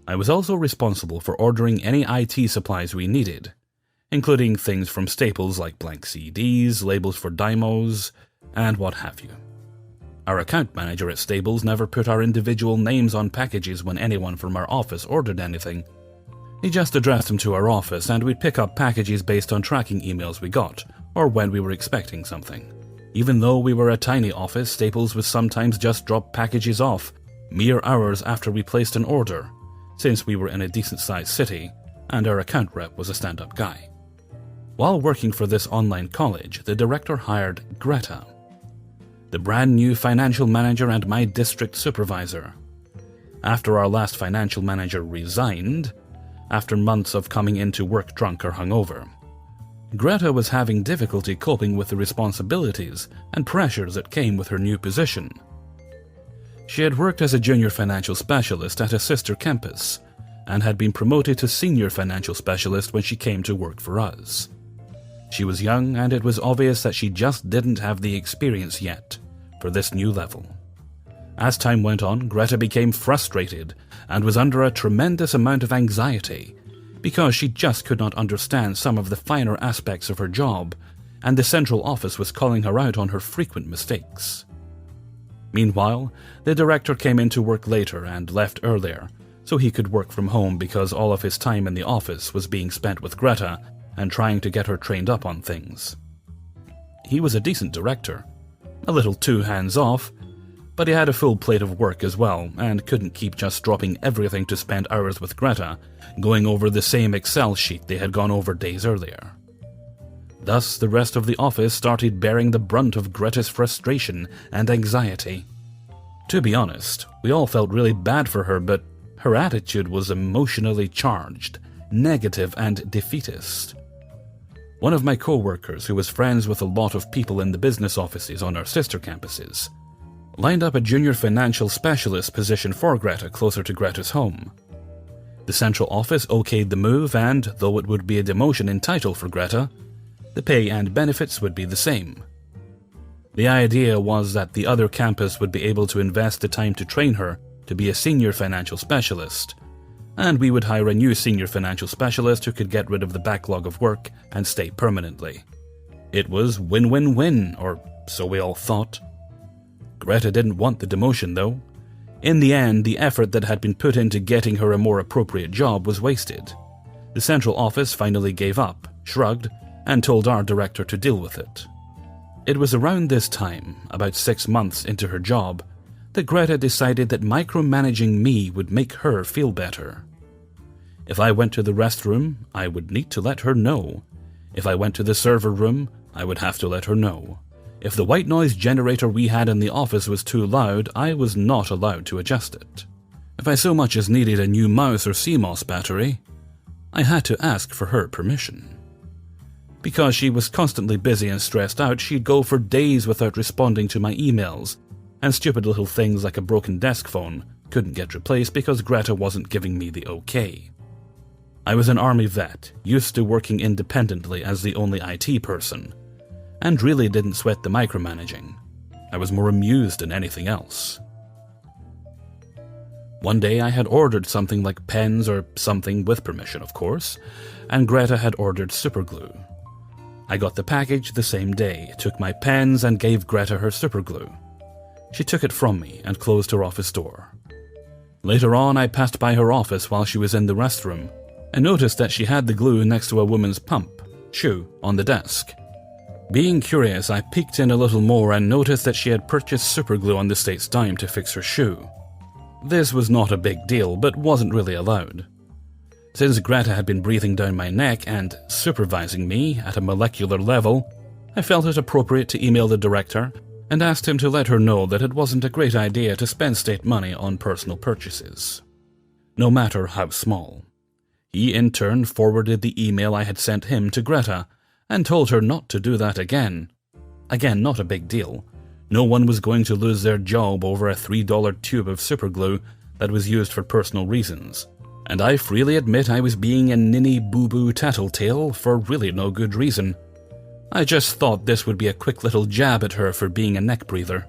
[SPEAKER 1] I was also responsible for ordering any IT supplies we needed, including things from staples like blank CDs, labels for demos, and what have you. Our account manager at Staples never put our individual names on packages when anyone from our office ordered anything. He just addressed them to our office, and we'd pick up packages based on tracking emails we got, or when we were expecting something. Even though we were a tiny office, Staples would sometimes just drop packages off mere hours after we placed an order, since we were in a decent-sized city and our account rep was a stand-up guy. While working for this online college, the director hired Greta, the brand new financial manager and my district supervisor. After our last financial manager resigned, after months of coming into work drunk or hungover, Greta was having difficulty coping with the responsibilities and pressures that came with her new position. She had worked as a junior financial specialist at a sister campus, and had been promoted to senior financial specialist when she came to work for us. She was young, and it was obvious that she just didn't have the experience yet for this new level. As time went on, Greta became frustrated and was under a tremendous amount of anxiety because she just could not understand some of the finer aspects of her job, and the central office was calling her out on her frequent mistakes. Meanwhile, the director came into work later and left earlier, so he could work from home because all of his time in the office was being spent with Greta and trying to get her trained up on things. He was a decent director, a little too hands-off, but he had a full plate of work as well and couldn't keep just dropping everything to spend hours with Greta, going over the same Excel sheet they had gone over days earlier. Thus, the rest of the office started bearing the brunt of Greta's frustration and anxiety. To be honest, we all felt really bad for her, but her attitude was emotionally charged, negative, and defeatist. One of my co-workers, who was friends with a lot of people in the business offices on our sister campuses, lined up a junior financial specialist position for Greta closer to Greta's home. The central office okayed the move, and though it would be a demotion in title for Greta, the pay and benefits would be the same. The idea was that the other campus would be able to invest the time to train her to be a senior financial specialist, and we would hire a new senior financial specialist who could get rid of the backlog of work and stay permanently. It was win-win-win, or so we all thought. Greta didn't want the demotion, though. In the end, the effort that had been put into getting her a more appropriate job was wasted. The central office finally gave up, shrugged, and told our director to deal with it. It was around this time, about 6 months into her job, that Greta decided that micromanaging me would make her feel better. If I went to the restroom, I would need to let her know. If I went to the server room, I would have to let her know. If the white noise generator we had in the office was too loud, I was not allowed to adjust it. If I so much as needed a new mouse or CMOS battery, I had to ask for her permission. Because she was constantly busy and stressed out, she'd go for days without responding to my emails, and stupid little things like a broken desk phone couldn't get replaced because Greta wasn't giving me the okay. I was an army vet, used to working independently as the only IT person, and really didn't sweat the micromanaging. I was more amused than anything else. One day I had ordered something like pens or something, with permission of course, and Greta had ordered superglue. I got the package the same day, took my pens and gave Greta her superglue. She took it from me and closed her office door. Later on, I passed by her office while she was in the restroom and noticed that she had the glue next to a woman's shoe, on the desk. Being curious, I peeked in a little more and noticed that she had purchased superglue on the state's dime to fix her shoe. This was not a big deal, but wasn't really allowed. Since Greta had been breathing down my neck and supervising me at a molecular level, I felt it appropriate to email the director and asked him to let her know that it wasn't a great idea to spend state money on personal purchases, no matter how small. He in turn forwarded the email I had sent him to Greta and told her not to do that again. Again, not a big deal. No one was going to lose their job over a $3 tube of superglue that was used for personal reasons. And I freely admit I was being a ninny boo-boo tattletale for really no good reason. I just thought this would be a quick little jab at her for being a neck breather.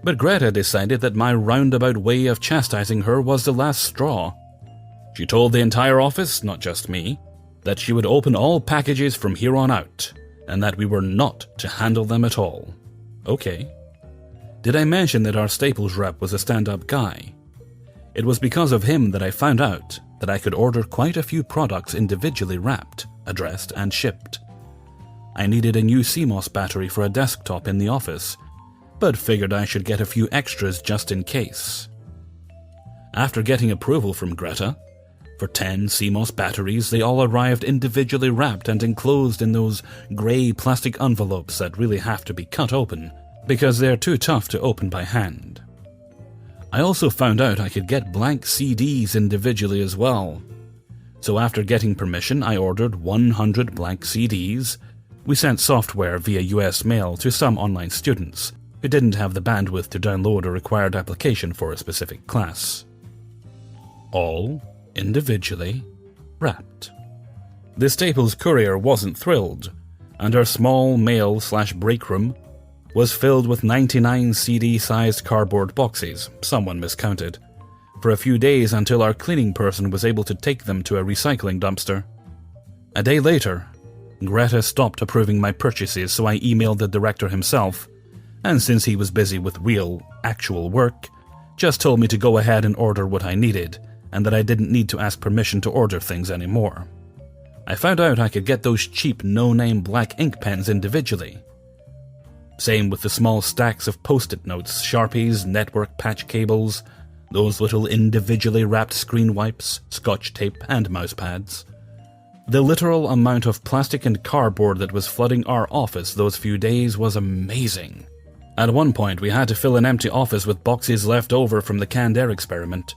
[SPEAKER 1] But Greta decided that my roundabout way of chastising her was the last straw. She told the entire office, not just me, that she would open all packages from here on out, and that we were not to handle them at all. Okay. Did I mention that our Staples rep was a stand-up guy? It was because of him that I found out that I could order quite a few products individually wrapped, addressed, and shipped. I needed a new CMOS battery for a desktop in the office, but figured I should get a few extras just in case. After getting approval from Greta, for 10 CMOS batteries, they all arrived individually wrapped and enclosed in those grey plastic envelopes that really have to be cut open because they're too tough to open by hand. I also found out I could get blank CDs individually as well. So after getting permission, I ordered 100 blank CDs. We sent software via US mail to some online students who didn't have the bandwidth to download a required application for a specific class. All individually wrapped. The Staples courier wasn't thrilled, and our small mail/break room was filled with 99 CD-sized cardboard boxes, someone miscounted, for a few days until our cleaning person was able to take them to a recycling dumpster. A day later, Greta stopped approving my purchases, so I emailed the director himself, and since he was busy with real, actual work, just told me to go ahead and order what I needed, and that I didn't need to ask permission to order things anymore. I found out I could get those cheap no-name black ink pens individually. Same with the small stacks of post-it notes, Sharpies, network patch cables, those little individually wrapped screen wipes, scotch tape, and mouse pads. The literal amount of plastic and cardboard that was flooding our office those few days was amazing. At one point, we had to fill an empty office with boxes left over from the canned air experiment.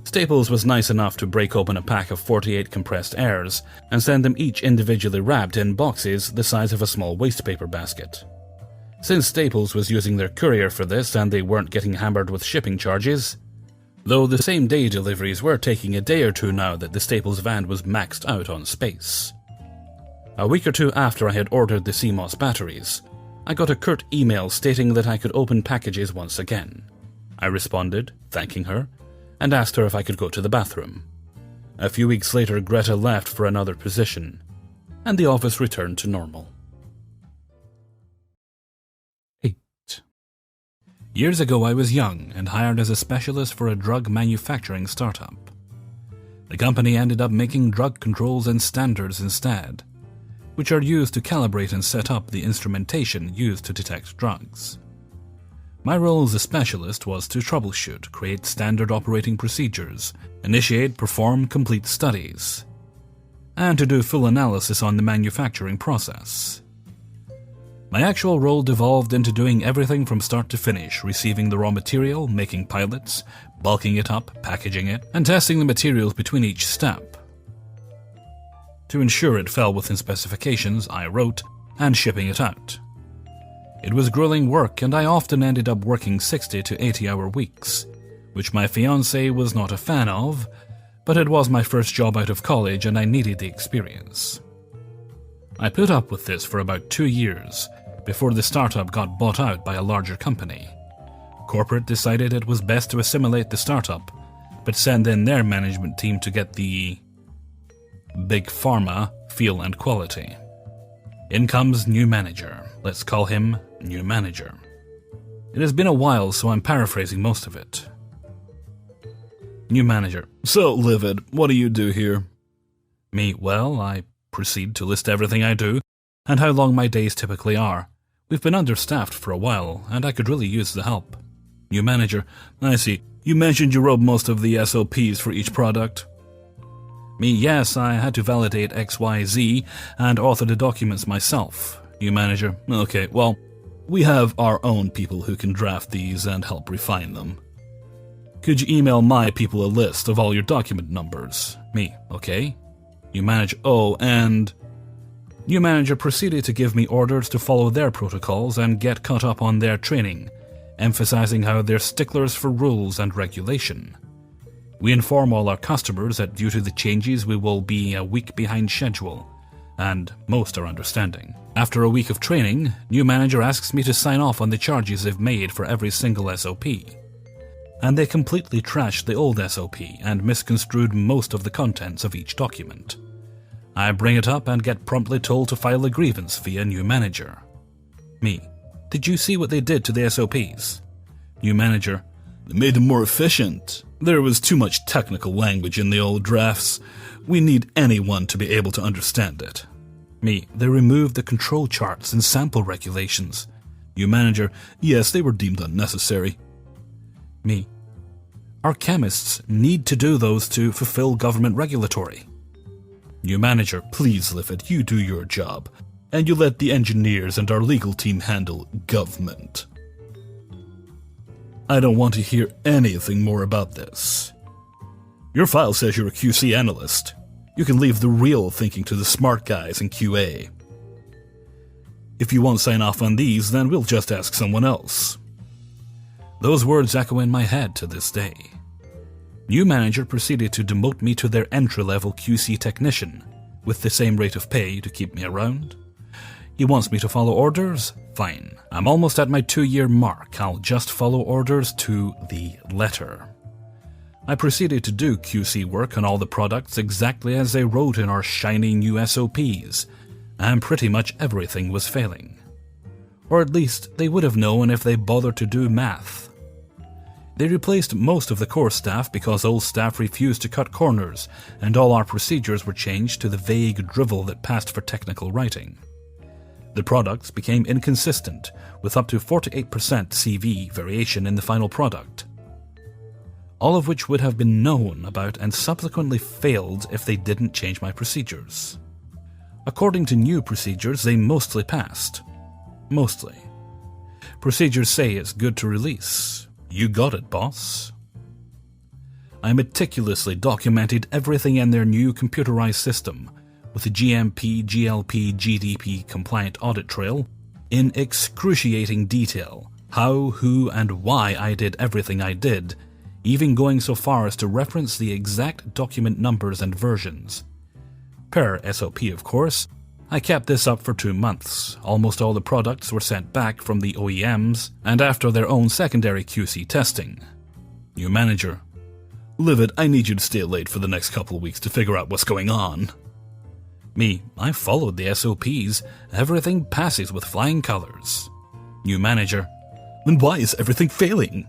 [SPEAKER 1] Staples was nice enough to break open a pack of 48 compressed airs and send them each individually wrapped in boxes the size of a small waste paper basket. Since Staples was using their courier for this and they weren't getting hammered with shipping charges, though the same-day deliveries were taking a day or two now that the Staples van was maxed out on space. A week or two after I had ordered the CMOS batteries, I got a curt email stating that I could open packages once again. I responded, thanking her, and asked her if I could go to the bathroom. A few weeks later, Greta left for another position, and the office returned to normal. 8. Years ago, I was young and hired as a specialist for a drug manufacturing startup. The company ended up making drug controls and standards instead, which are used to calibrate and set up the instrumentation used to detect drugs. My role as a specialist was to troubleshoot, create standard operating procedures, initiate, perform complete studies, and to do full analysis on the manufacturing process. My actual role devolved into doing everything from start to finish, receiving the raw material, making pilots, bulking it up, packaging it, and testing the materials between each step. To ensure it fell within specifications, I wrote, and shipping it out. It was grueling work, and I often ended up working 60 to 80-hour weeks, which my fiancée was not a fan of, but it was my first job out of college and I needed the experience. I put up with this for about 2 years, before the startup got bought out by a larger company. Corporate decided it was best to assimilate the startup, but send in their management team to get the big pharma feel and quality. In comes new manager. Let's call him new manager. It has been a while, so I'm paraphrasing most of it. New manager. So, Livid, what do you do here? Me, well, I proceed to list everything I do, and how long my days typically are. We've been understaffed for a while, and I could really use the help. New manager. I see. You mentioned you wrote most of the SOPs for each product. Me, yes, I had to validate XYZ and author the documents myself. New manager. Okay, well, we have our own people who can draft these and help refine them. Could you email my people a list of all your document numbers? Me, okay. New manager. Oh, and new manager proceeded to give me orders to follow their protocols and get caught up on their training, emphasizing how they're sticklers for rules and regulation. We inform all our customers that due to the changes we will be a week behind schedule, and most are understanding. After a week of training, new manager asks me to sign off on the charges they've made for every single SOP. And they completely trashed the old SOP and misconstrued most of the contents of each document. I bring it up and get promptly told to file a grievance via new manager. Me. Did you see what they did to the SOPs? New manager. They made them more efficient. There was too much technical language in the old drafts. We need anyone to be able to understand it. Me. They removed the control charts and sample regulations. New manager. Yes, they were deemed unnecessary. Me. Our chemists need to do those to fulfill government regulatory. New manager. Please, Lifford, you do your job, and you let the engineers and our legal team handle government. I don't want to hear anything more about this. Your file says you're a QC analyst. You can leave the real thinking to the smart guys in QA. If you won't sign off on these, then we'll just ask someone else. Those words echo in my head to this day. New manager proceeded to demote me to their entry-level QC technician, with the same rate of pay to keep me around. He wants me to follow orders? Fine. I'm almost at my 2-year mark. I'll just follow orders to the letter. I proceeded to do QC work on all the products exactly as they wrote in our shiny new SOPs, and pretty much everything was failing. Or at least they would have known if they bothered to do math. They replaced most of the core staff because old staff refused to cut corners, and all our procedures were changed to the vague drivel that passed for technical writing. The products became inconsistent, with up to 48% CV variation in the final product. All of which would have been known about and subsequently failed if they didn't change my procedures. According to new procedures, they mostly passed. Mostly. Procedures say it's good to release. You got it, boss. I meticulously documented everything in their new computerized system, with a GMP, GLP, GDP compliant audit trail, in excruciating detail, how, who, and why I did everything I did, even going so far as to reference the exact document numbers and versions. Per SOP, of course. I kept this up for 2 months. Almost all the products were sent back from the OEMs, and after their own secondary QC testing. New manager. Livid, I need you to stay late for the next couple of weeks to figure out what's going on. Me, I followed the SOPs. Everything passes with flying colors. New manager. Then why is everything failing?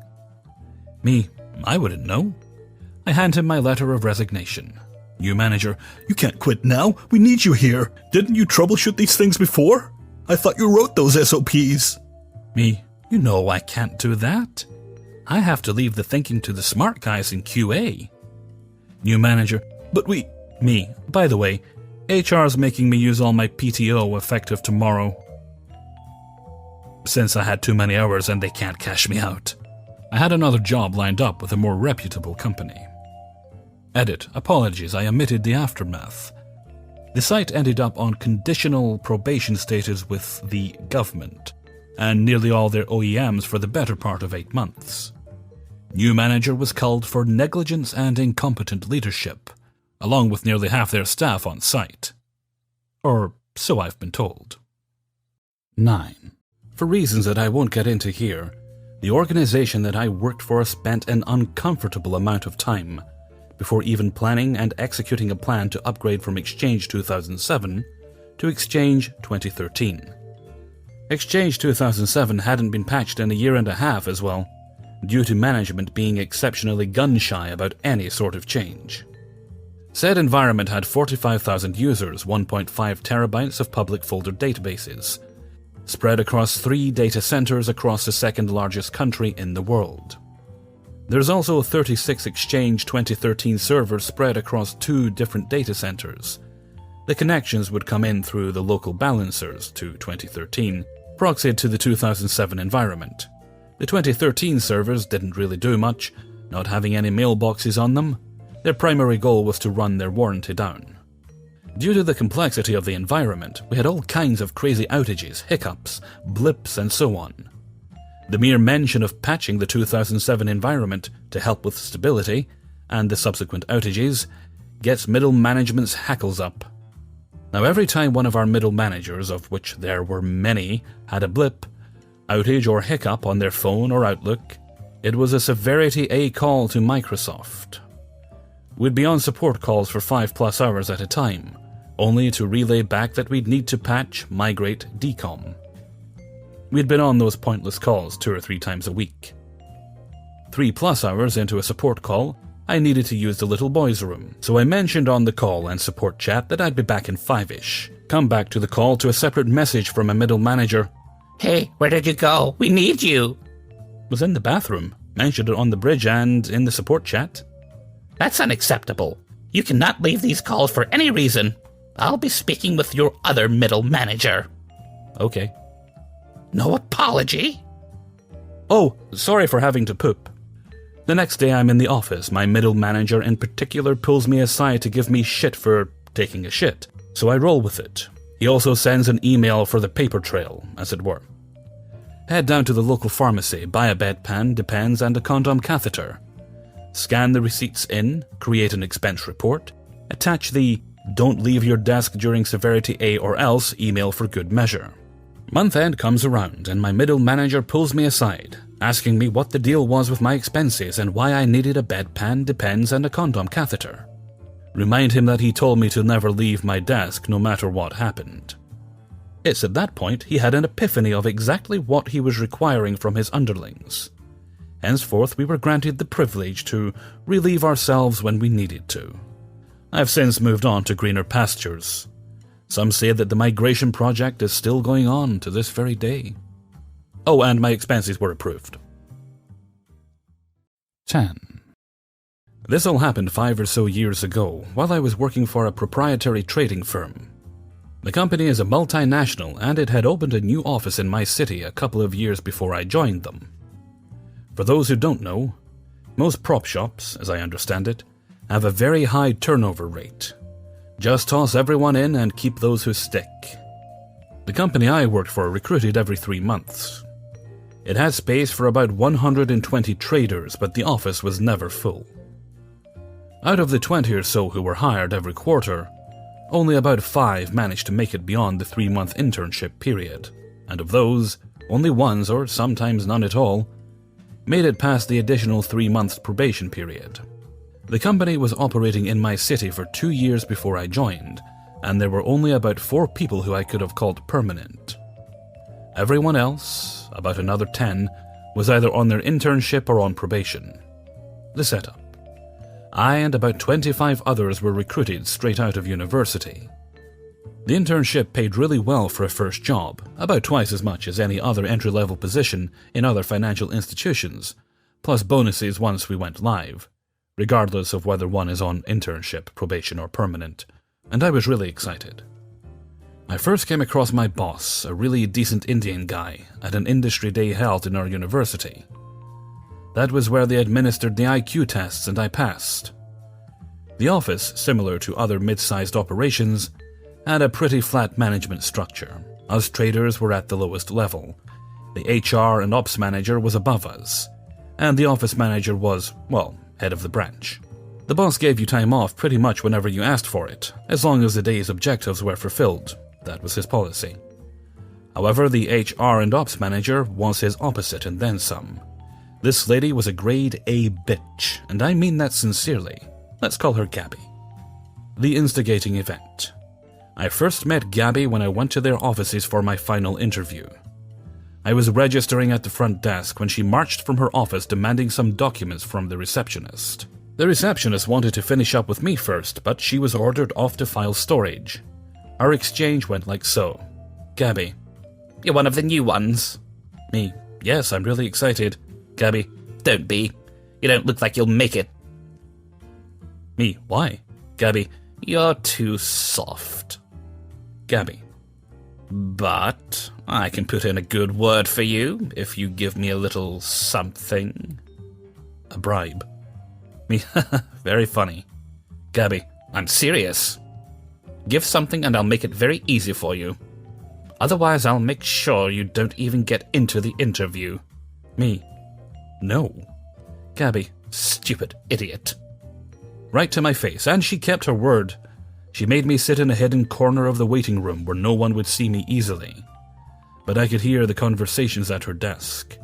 [SPEAKER 1] Me, I wouldn't know. I hand him my letter of resignation. New manager. You can't quit now. We need you here. Didn't you troubleshoot these things before? I thought you wrote those SOPs. Me. You know I can't do that. I have to leave the thinking to the smart guys in QA. New manager. But we... Me. By the way, HR's making me use all my PTO effective tomorrow, since I had too many hours and they can't cash me out. I had another job lined up with a more reputable company. Edit. Apologies, I omitted the aftermath. The site ended up on conditional probation status with the government, and nearly all their OEMs for the better part of 8 months. New manager was culled for negligence and incompetent leadership, along with nearly half their staff on site. Or so I've been told. 9. For reasons that I won't get into here, the organization that I worked for spent an uncomfortable amount of time before even planning and executing a plan to upgrade from Exchange 2007 to Exchange 2013. Exchange 2007 hadn't been patched in a year and a half as well, due to management being exceptionally gun-shy about any sort of change. Said environment had 45,000 users, 1.5 terabytes of public folder databases, spread across 3 data centers across the second largest country in the world. There's also 36 Exchange 2013 servers spread across 2 different data centers. The connections would come in through the local balancers to 2013, proxied to the 2007 environment. The 2013 servers didn't really do much, not having any mailboxes on them. Their primary goal was to run their warranty down. Due to the complexity of the environment, we had all kinds of crazy outages, hiccups, blips, and so on. The mere mention of patching the 2007 environment to help with stability, and the subsequent outages, gets middle management's hackles up. Now every time one of our middle managers, of which there were many, had a blip, outage or hiccup on their phone or Outlook, it was a severity A call to Microsoft. We'd be on support calls for 5+ hours at a time, only to relay back that we'd need to patch, migrate, decom. We'd been on those pointless calls 2 or 3 times a week. 3+ hours into a support call, I needed to use the little boy's room, so I mentioned on the call and support chat that I'd be back in 5-ish. Come back to the call to a separate message from a middle manager.
[SPEAKER 3] Hey, where did you go? We need you.
[SPEAKER 1] Was in the bathroom, mentioned it on the bridge and in the support chat.
[SPEAKER 3] That's unacceptable. You cannot leave these calls for any reason. I'll be speaking with your other middle manager.
[SPEAKER 1] Okay.
[SPEAKER 3] No apology?
[SPEAKER 1] Oh, sorry for having to poop. The next day I'm in the office. My middle manager in particular pulls me aside to give me shit for taking a shit, so I roll with it. He also sends an email for the paper trail, as it were. Head down to the local pharmacy, buy a bedpan, Depends, and a condom catheter. scan the receipts in, create an expense report, attach the "Don't leave your desk during severity A or else" email for good measure. Month end comes around and my middle manager pulls me aside, asking me what the deal was with my expenses and why I needed a bedpan, Depends, and a condom catheter. Remind him that he told me to never leave my desk no matter what happened. It's at that point he had an epiphany of exactly what he was requiring from his underlings. Henceforth we were granted the privilege to relieve ourselves when we needed to. I've since moved on to greener pastures. Some say that the migration project is still going on to this very day. Oh, and my expenses were approved. 10. This all happened 5 or so years ago, while I was working for a proprietary trading firm. The company is a multinational, and it had opened a new office in my city a couple of years before I joined them. For those who don't know, most prop shops, as I understand it, have a very high turnover rate. Just toss everyone in and keep those who stick. The company I worked for recruited every 3 months. It had space for about 120 traders, but the office was never full. Out of the 20 or so who were hired every quarter, only about 5 managed to make it beyond the 3-month internship period, and of those, only ones, or sometimes none at all, made it past the additional 3-month probation period. The company was operating in my city for 2 years before I joined, and there were only about 4 people who I could have called permanent. Everyone else, about another 10, was either on their internship or on probation. The setup. I and about 25 others were recruited straight out of university. The internship paid really well for a first job, about twice as much as any other entry-level position in other financial institutions, plus bonuses once we went live, regardless of whether one is on internship, probation, or permanent, and I was really excited. I first came across my boss, a really decent Indian guy, at an industry day held in our university. That was where they administered the IQ tests and I passed. The office, similar to other mid-sized operations, had a pretty flat management structure. Us traders were at the lowest level. The HR and ops manager was above us, and the office manager was, well, head of the branch. The boss gave you time off pretty much whenever you asked for it, as long as the day's objectives were fulfilled. That was his policy. However, the HR and ops manager was his opposite and then some. This lady was a grade A bitch, and I mean that sincerely. Let's call her Gabby. The instigating event. I first met Gabby when I went to their offices for my final interview. I was registering at the front desk when she marched from her office demanding some documents from the receptionist. The receptionist wanted to finish up with me first, but she was ordered off to file storage. Our exchange went like so. Gabby.
[SPEAKER 3] You're one of the new ones.
[SPEAKER 1] Me. Yes, I'm really excited. Gabby.
[SPEAKER 3] Don't be. You don't look like you'll make it.
[SPEAKER 1] Me. Why? Gabby.
[SPEAKER 3] You're too soft.
[SPEAKER 1] Gabby.
[SPEAKER 3] But I can put in a good word for you if you give me a little something.
[SPEAKER 1] A bribe. Me. Very funny. Gabby.
[SPEAKER 3] I'm serious. Give something and I'll make it very easy for you. Otherwise, I'll make sure you don't even get into the interview.
[SPEAKER 1] Me. No. Gabby.
[SPEAKER 3] Stupid idiot.
[SPEAKER 1] Right to my face, and she kept her word. She made me sit in a hidden corner of the waiting room where no one would see me easily. But I could hear the conversations at her desk.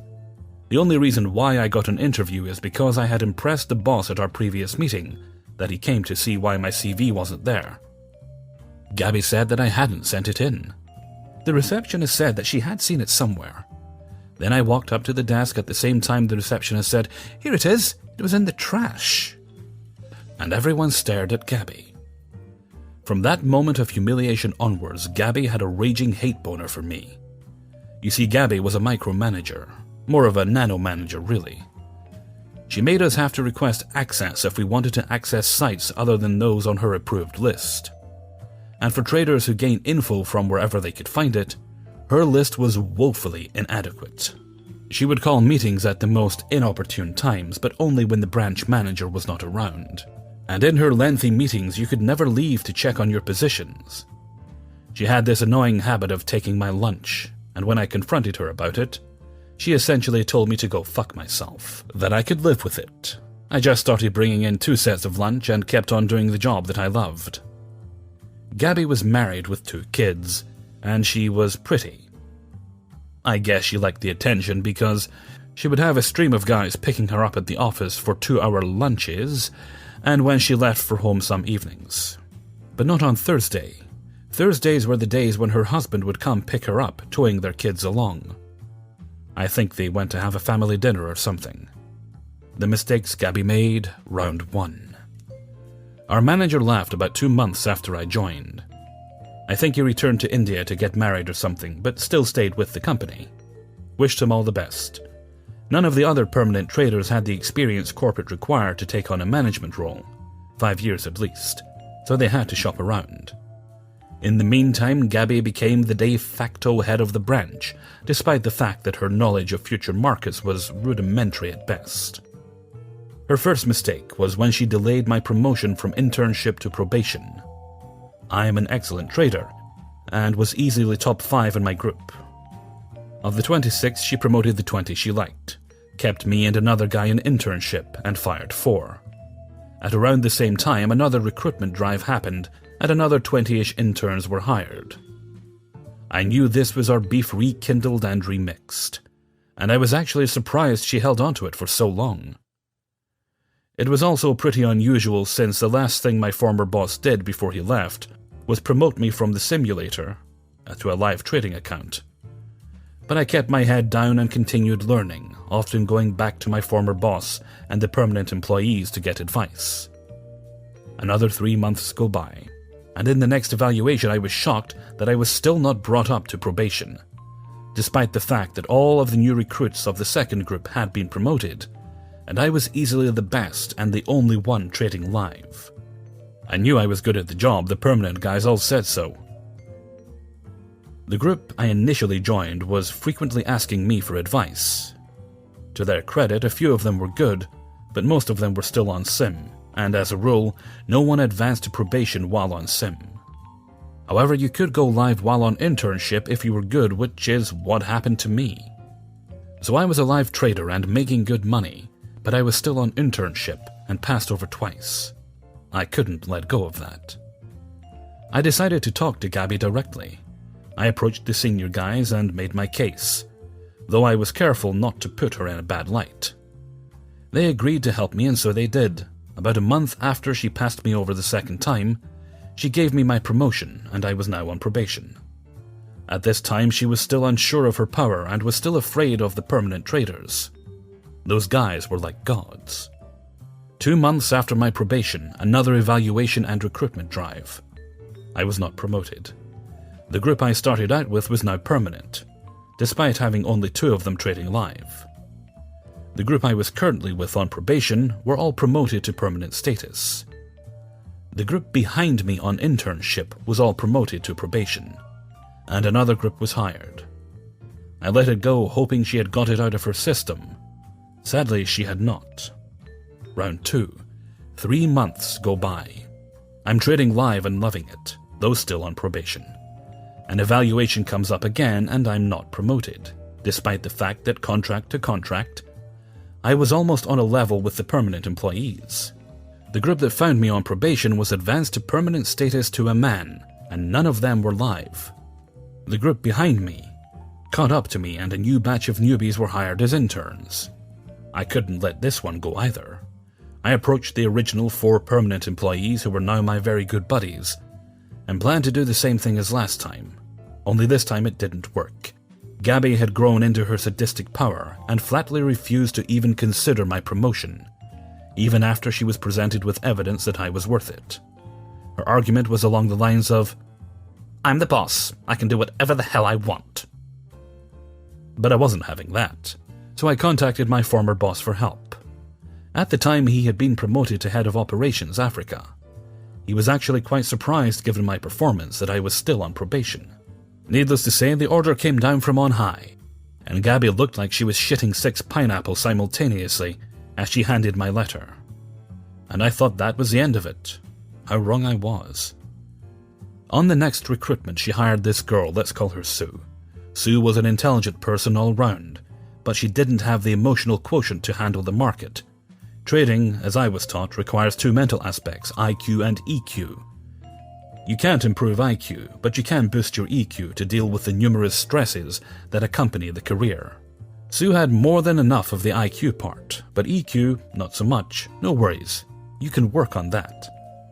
[SPEAKER 1] The only reason why I got an interview is because I had impressed the boss at our previous meeting, that he came to see why my CV wasn't there. Gabby said that I hadn't sent it in. The receptionist said that she had seen it somewhere. Then I walked up to the desk at the same time the receptionist said, "Here it is, it was in the trash." And everyone stared at Gabby. From that moment of humiliation onwards, Gabby had a raging hate boner for me. You see, Gabby was a micromanager, more of a nano-manager really. She made us have to request access if we wanted to access sites other than those on her approved list. And for traders who gain info from wherever they could find it, her list was woefully inadequate. She would call meetings at the most inopportune times, but only when the branch manager was not around. And in her lengthy meetings, you could never leave to check on your positions. She had this annoying habit of taking my lunch, and when I confronted her about it, she essentially told me to go fuck myself, that I could live with it. I just started bringing in 2 sets of lunch and kept on doing the job that I loved. Gabby was married with 2 kids, and she was pretty. I guess she liked the attention because she would have a stream of guys picking her up at the office for 2-hour lunches, and when she left for home some evenings. But not on Thursday. Thursdays were the days when her husband would come pick her up, towing their kids along. I think they went to have a family dinner or something. The mistakes Gabby made, round 1. Our manager left about 2 months after I joined. I think he returned to India to get married or something, but still stayed with the company. Wished him all the best. None of the other permanent traders had the experience corporate required to take on a management role, 5 years at least, so they had to shop around. In the meantime, Gabby became the de facto head of the branch, despite the fact that her knowledge of future markets was rudimentary at best. Her first mistake was when she delayed my promotion from internship to probation. I am an excellent trader, and was easily top 5 in my group. Of the 26, she promoted the 20 she liked, kept me and another guy in internship, and fired 4. At around the same time, another recruitment drive happened, and another 20-ish interns were hired. I knew this was our beef rekindled and remixed, and I was actually surprised she held onto it for so long. It was also pretty unusual since the last thing my former boss did before he left was promote me from the simulator to a live trading account. But I kept my head down and continued learning, often going back to my former boss and the permanent employees to get advice. Another 3 months go by, and in the next evaluation I was shocked that I was still not brought up to probation, despite the fact that all of the new recruits of the second group had been promoted, and I was easily the best and the only one trading live. I knew I was good at the job, the permanent guys all said so. The group I initially joined was frequently asking me for advice. To their credit, a few of them were good, but most of them were still on sim, and as a rule, no one advanced to probation while on sim. However, you could go live while on internship if you were good, which is what happened to me. So I was a live trader and making good money, but I was still on internship and passed over twice. I couldn't let go of that. I decided to talk to Gabby directly. I approached the senior guys and made my case, though I was careful not to put her in a bad light. They agreed to help me, and so they did. About a month after she passed me over the second time, she gave me my promotion, and I was now on probation. At this time, she was still unsure of her power and was still afraid of the permanent traders. Those guys were like gods. 2 months after my probation, another evaluation and recruitment drive. I was not promoted. The group I started out with was now permanent, despite having only 2 of them trading live. The group I was currently with on probation were all promoted to permanent status. The group behind me on internship was all promoted to probation, and another group was hired. I let it go, hoping she had got it out of her system. Sadly, she had not. Round 2. 3 months go by. I'm trading live and loving it, though still on probation. An evaluation comes up again and I'm not promoted, despite the fact that contract to contract, I was almost on a level with the permanent employees. The group that found me on probation was advanced to permanent status to a man, and none of them were live. The group behind me caught up to me and a new batch of newbies were hired as interns. I couldn't let this one go either. I approached the original 4 permanent employees who were now my very good buddies, and planned to do the same thing as last time, only this time it didn't work. Gabby had grown into her sadistic power and flatly refused to even consider my promotion, even after she was presented with evidence that I was worth it. Her argument was along the lines of, "I'm the boss, I can do whatever the hell I want." But I wasn't having that, so I contacted my former boss for help. At the time, he had been promoted to head of operations Africa. He was actually quite surprised given my performance that I was still on probation. Needless to say, the order came down from on high, and Gabby looked like she was shitting 6 pineapples simultaneously as she handed my letter. And I thought that was the end of it. How wrong I was. On the next recruitment, she hired this girl, let's call her Sue. Sue was an intelligent person all round, but she didn't have the emotional quotient to handle the market. Trading, as I was taught, requires two mental aspects, IQ and EQ. You can't improve IQ, but you can boost your EQ to deal with the numerous stresses that accompany the career. Sue had more than enough of the IQ part, but EQ, not so much. No worries. You can work on that.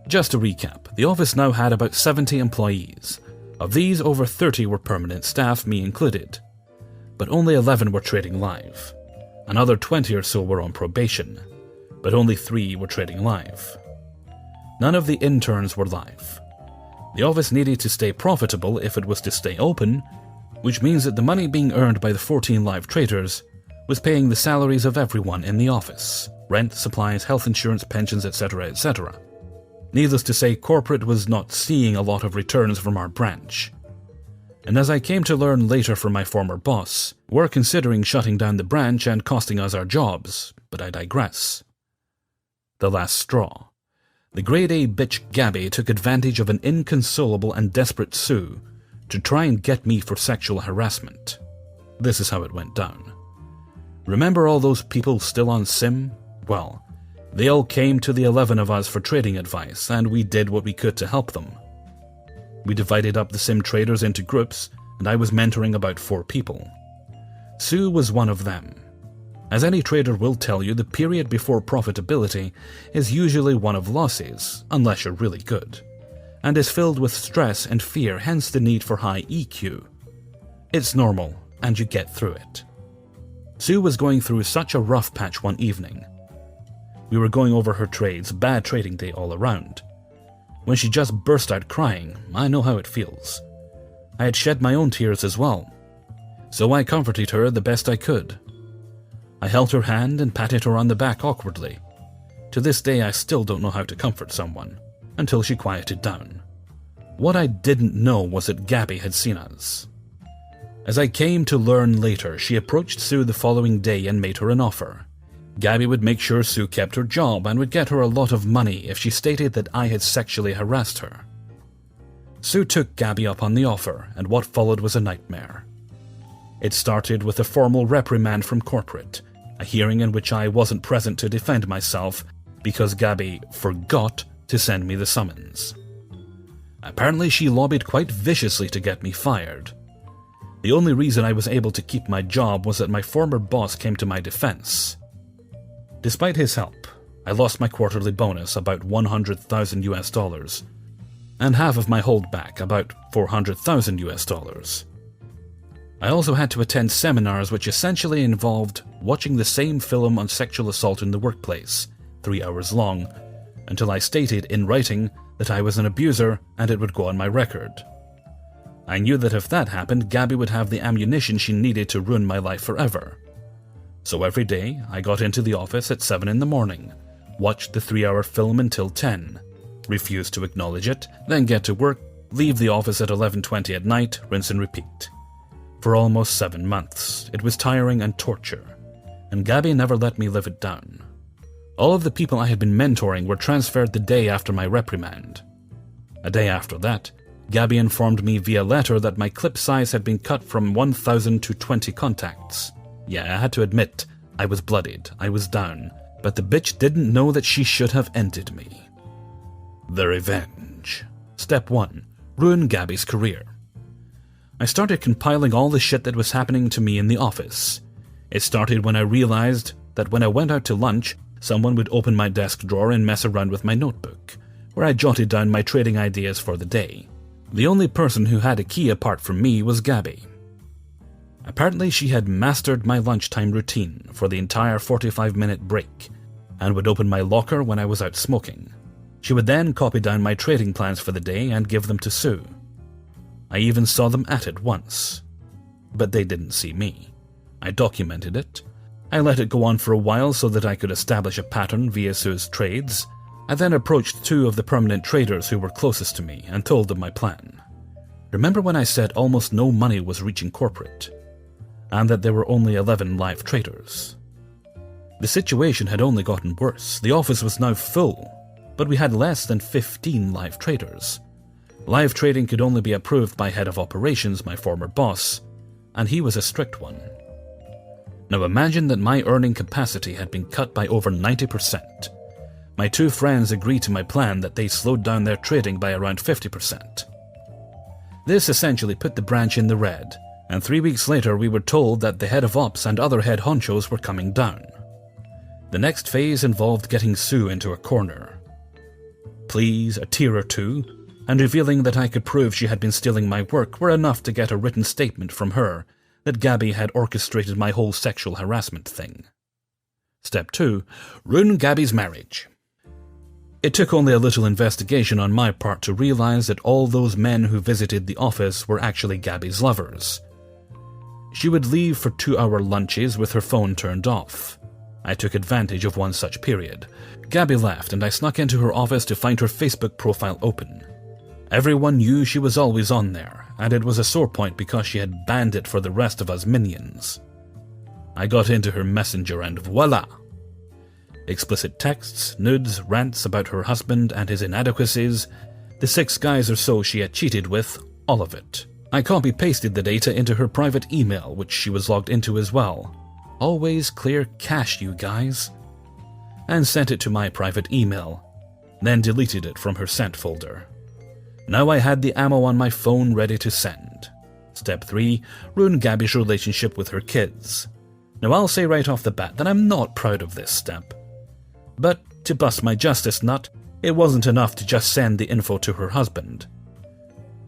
[SPEAKER 1] Just to recap, the office now had about 70 employees. Of these, over 30 were permanent staff, me included. But only 11 were trading live. Another 20 or so were on probation, but only 3 were trading live. None of the interns were live. The office needed to stay profitable if it was to stay open, which means that the money being earned by the 14 live traders was paying the salaries of everyone in the office: rent, supplies, health insurance, pensions, etc., etc. Needless to say, corporate was not seeing a lot of returns from our branch. And as I came to learn later from my former boss, we're considering shutting down the branch and costing us our jobs, but I digress. The last straw. The grade A bitch Gabby took advantage of an inconsolable and desperate Sue to try and get me for sexual harassment. This is how it went down. Remember all those people still on Sim? Well, they all came to the 11 of us for trading advice, and we did what we could to help them. We divided up the Sim traders into groups, and I was mentoring about 4 people. Sue was one of them. As any trader will tell you, the period before profitability is usually one of losses, unless you're really good, and is filled with stress and fear, hence the need for high EQ. It's normal, and you get through it. Sue was going through such a rough patch one evening. We were going over her trades, bad trading day all around. When she just burst out crying, I know how it feels. I had shed my own tears as well, so I comforted her the best I could. I held her hand and patted her on the back awkwardly. To this day, I still don't know how to comfort someone, until she quieted down. What I didn't know was that Gabby had seen us. As I came to learn later, she approached Sue the following day and made her an offer. Gabby would make sure Sue kept her job and would get her a lot of money if she stated that I had sexually harassed her. Sue took Gabby up on the offer, and what followed was a nightmare. It started with a formal reprimand from corporate, a hearing in which I wasn't present to defend myself because Gabby forgot to send me the summons. Apparently she lobbied quite viciously to get me fired. The only reason I was able to keep my job was that my former boss came to my defense. Despite his help, I lost my quarterly bonus, about $100,000, and half of my holdback, about $400,000. I also had to attend seminars which essentially involved watching the same film on sexual assault in the workplace, 3 hours long, until I stated in writing that I was an abuser and it would go on my record. I knew that if that happened, Gabby would have the ammunition she needed to ruin my life forever. So every day, I got into the office at 7 in the morning, watched the 3-hour film until 10, refused to acknowledge it, then get to work, leave the office at 11:20 at night, rinse and repeat. For almost 7 months, it was tiring and torture, and Gabby never let me live it down. All of the people I had been mentoring were transferred the day after my reprimand. A day after that, Gabby informed me via letter that my clip size had been cut from 1,000 to 20 contacts. Yeah, I had to admit, I was bloodied, I was down, but the bitch didn't know that she should have ended me. The revenge. Step 1. Ruin Gabby's career. I started compiling all the shit that was happening to me in the office. It started when I realized that when I went out to lunch, someone would open my desk drawer and mess around with my notebook, where I jotted down my trading ideas for the day. The only person who had a key apart from me was Gabby. Apparently she had mastered my lunchtime routine for the entire 45-minute break, and would open my locker when I was out smoking. She would then copy down my trading plans for the day and give them to Sue. I even saw them at it once. But they didn't see me. I documented it. I let it go on for a while so that I could establish a pattern via Sue's trades. I then approached 2 of the permanent traders who were closest to me and told them my plan. Remember when I said almost no money was reaching corporate, and that there were only 11 live traders? The situation had only gotten worse. The office was now full, but we had less than 15 live traders. Live trading could only be approved by head of operations, my former boss, and he was a strict one. Now imagine that my earning capacity had been cut by over 90%. My two friends agreed to my plan that they slowed down their trading by around 50%. This essentially put the branch in the red, and 3 weeks later we were told that the head of ops and other head honchos were coming down. The next phase involved getting Sue into a corner. Pleas, a tear or two, and revealing that I could prove she had been stealing my work were enough to get a written statement from her that Gabby had orchestrated my whole sexual harassment thing. Step 2. Ruin Gabby's marriage. It took only a little investigation on my part to realize that all those men who visited the office were actually Gabby's lovers. She would leave for 2-hour lunches with her phone turned off. I took advantage of one such period. Gabby left and I snuck into her office to find her Facebook profile open. Everyone knew she was always on there, and it was a sore point because she had banned it for the rest of us minions. I got into her messenger and voila! Explicit texts, nudes, rants about her husband and his inadequacies, the 6 guys or so she had cheated with, all of it. I copy-pasted the data into her private email, which she was logged into as well. Always clear cache, you guys. And sent it to my private email, then deleted it from her sent folder. Now I had the ammo on my phone ready to send. Step 3. Ruin Gabby's relationship with her kids. Now I'll say right off the bat that I'm not proud of this step. But to bust my justice nut, it wasn't enough to just send the info to her husband.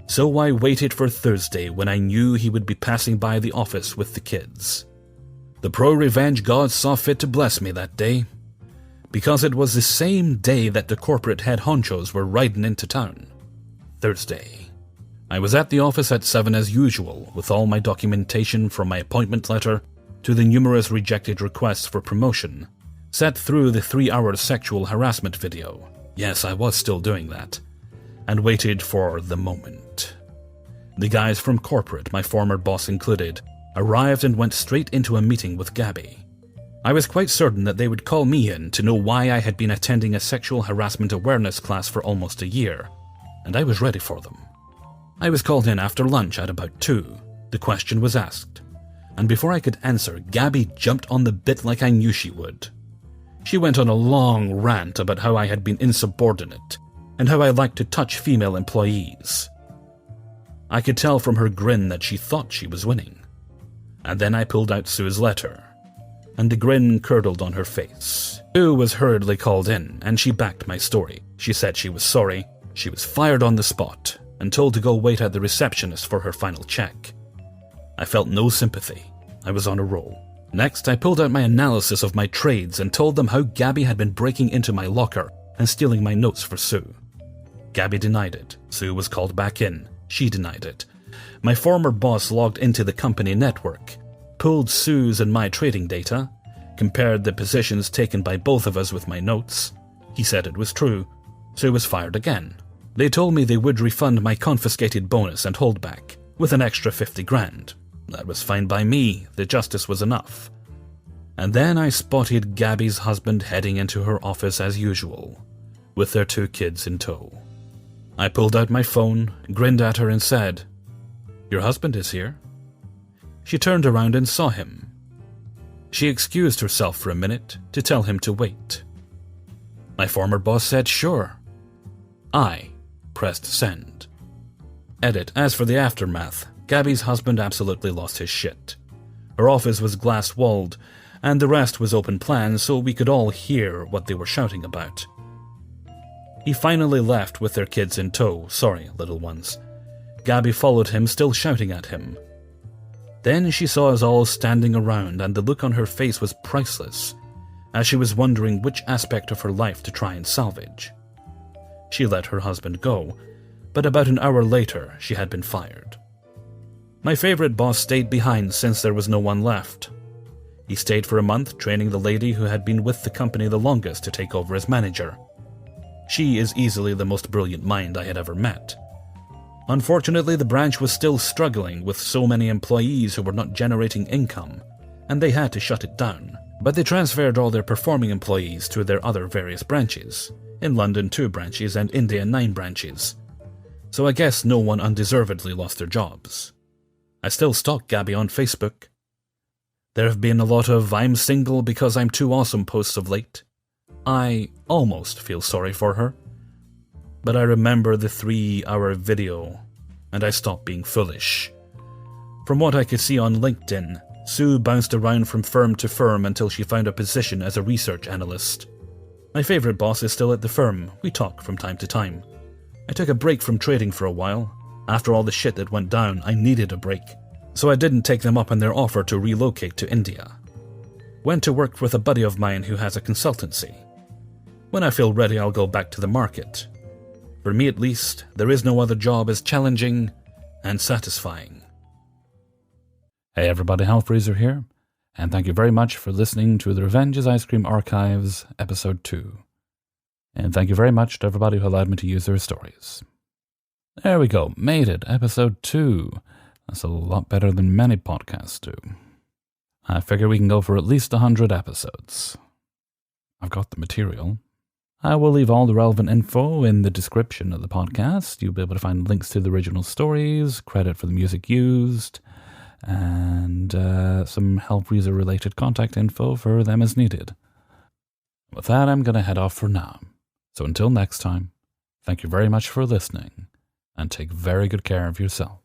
[SPEAKER 1] So I waited for Thursday when I knew he would be passing by the office with the kids. The pro-revenge gods saw fit to bless me that day, because it was the same day that the corporate head honchos were riding into town. Thursday. I was at the office at 7 as usual, with all my documentation from my appointment letter to the numerous rejected requests for promotion, sat through the 3-hour sexual harassment video. Yes, I was still doing that. And waited for the moment. The guys from corporate, my former boss included, arrived and went straight into a meeting with Gabby. I was quite certain that they would call me in to know why I had been attending a sexual harassment awareness class for almost a year, and I was ready for them. I was called in after lunch at about 2. The question was asked, and before I could answer, Gabby jumped on the bit like I knew she would. She went on a long rant about how I had been insubordinate, and how I liked to touch female employees. I could tell from her grin that she thought she was winning. And then I pulled out Sue's letter, and the grin curdled on her face. Sue was hurriedly called in, and she backed my story. She said she was sorry, she was fired on the spot, and told to go wait at the receptionist for her final check. I felt no sympathy. I was on a roll. Next, I pulled out my analysis of my trades and told them how Gabby had been breaking into my locker and stealing my notes for Sue. Gabby denied it. Sue was called back in. She denied it. My former boss logged into the company network, pulled Sue's and my trading data, compared the positions taken by both of us with my notes. He said it was true. Sue was fired again. They told me they would refund my confiscated bonus and holdback, with an extra 50 grand. That was fine by me, the justice was enough. And then I spotted Gabby's husband heading into her office as usual, with their 2 kids in tow. I pulled out my phone, grinned at her and said, "Your husband is here." She turned around and saw him. She excused herself for a minute to tell him to wait. My former boss said, "Sure." I pressed send. Edit. As for the aftermath, Gabby's husband absolutely lost his shit. Her office was glass-walled, and the rest was open plan so we could all hear what they were shouting about. He finally left with their kids in tow. Sorry, little ones. Gabby followed him, still shouting at him. Then she saw us all standing around, and the look on her face was priceless, as she was wondering which aspect of her life to try and salvage. She let her husband go, but about an hour later she had been fired. My favorite boss stayed behind since there was no one left. He stayed for a month training the lady who had been with the company the longest to take over as manager. She is easily the most brilliant mind I had ever met. Unfortunately, the branch was still struggling with so many employees who were not generating income, and they had to shut it down. But they transferred all their performing employees to their other various branches. In London 2 branches and India 9 branches. So I guess no one undeservedly lost their jobs. I still stalk Gabby on Facebook. There have been a lot of "I'm single because I'm too awesome" posts of late. I almost feel sorry for her. But I remember the 3-hour video, and I stopped being foolish. From what I could see on LinkedIn, Sue bounced around from firm to firm until she found a position as a research analyst. My favorite boss is still at the firm. We talk from time to time. I took a break from trading for a while. After all the shit that went down, I needed a break. So I didn't take them up on their offer to relocate to India. Went to work with a buddy of mine who has a consultancy. When I feel ready, I'll go back to the market. For me at least, there is no other job as challenging and satisfying. Hey everybody, Hellfreezer here, and thank you very much for listening to the Revenge is Ice Cream Archives, Episode 2. And thank you very much to everybody who allowed me to use their stories. There we go, made it, Episode 2. That's a lot better than many podcasts do. I figure we can go for at least 100 episodes. I've got the material. I will leave all the relevant info in the description of the podcast. You'll be able to find links to the original stories, credit for the music used, and some Hellfreezer-related contact info for them as needed. With that, I'm going to head off for now. So until next time, thank you very much for listening, and take very good care of yourself.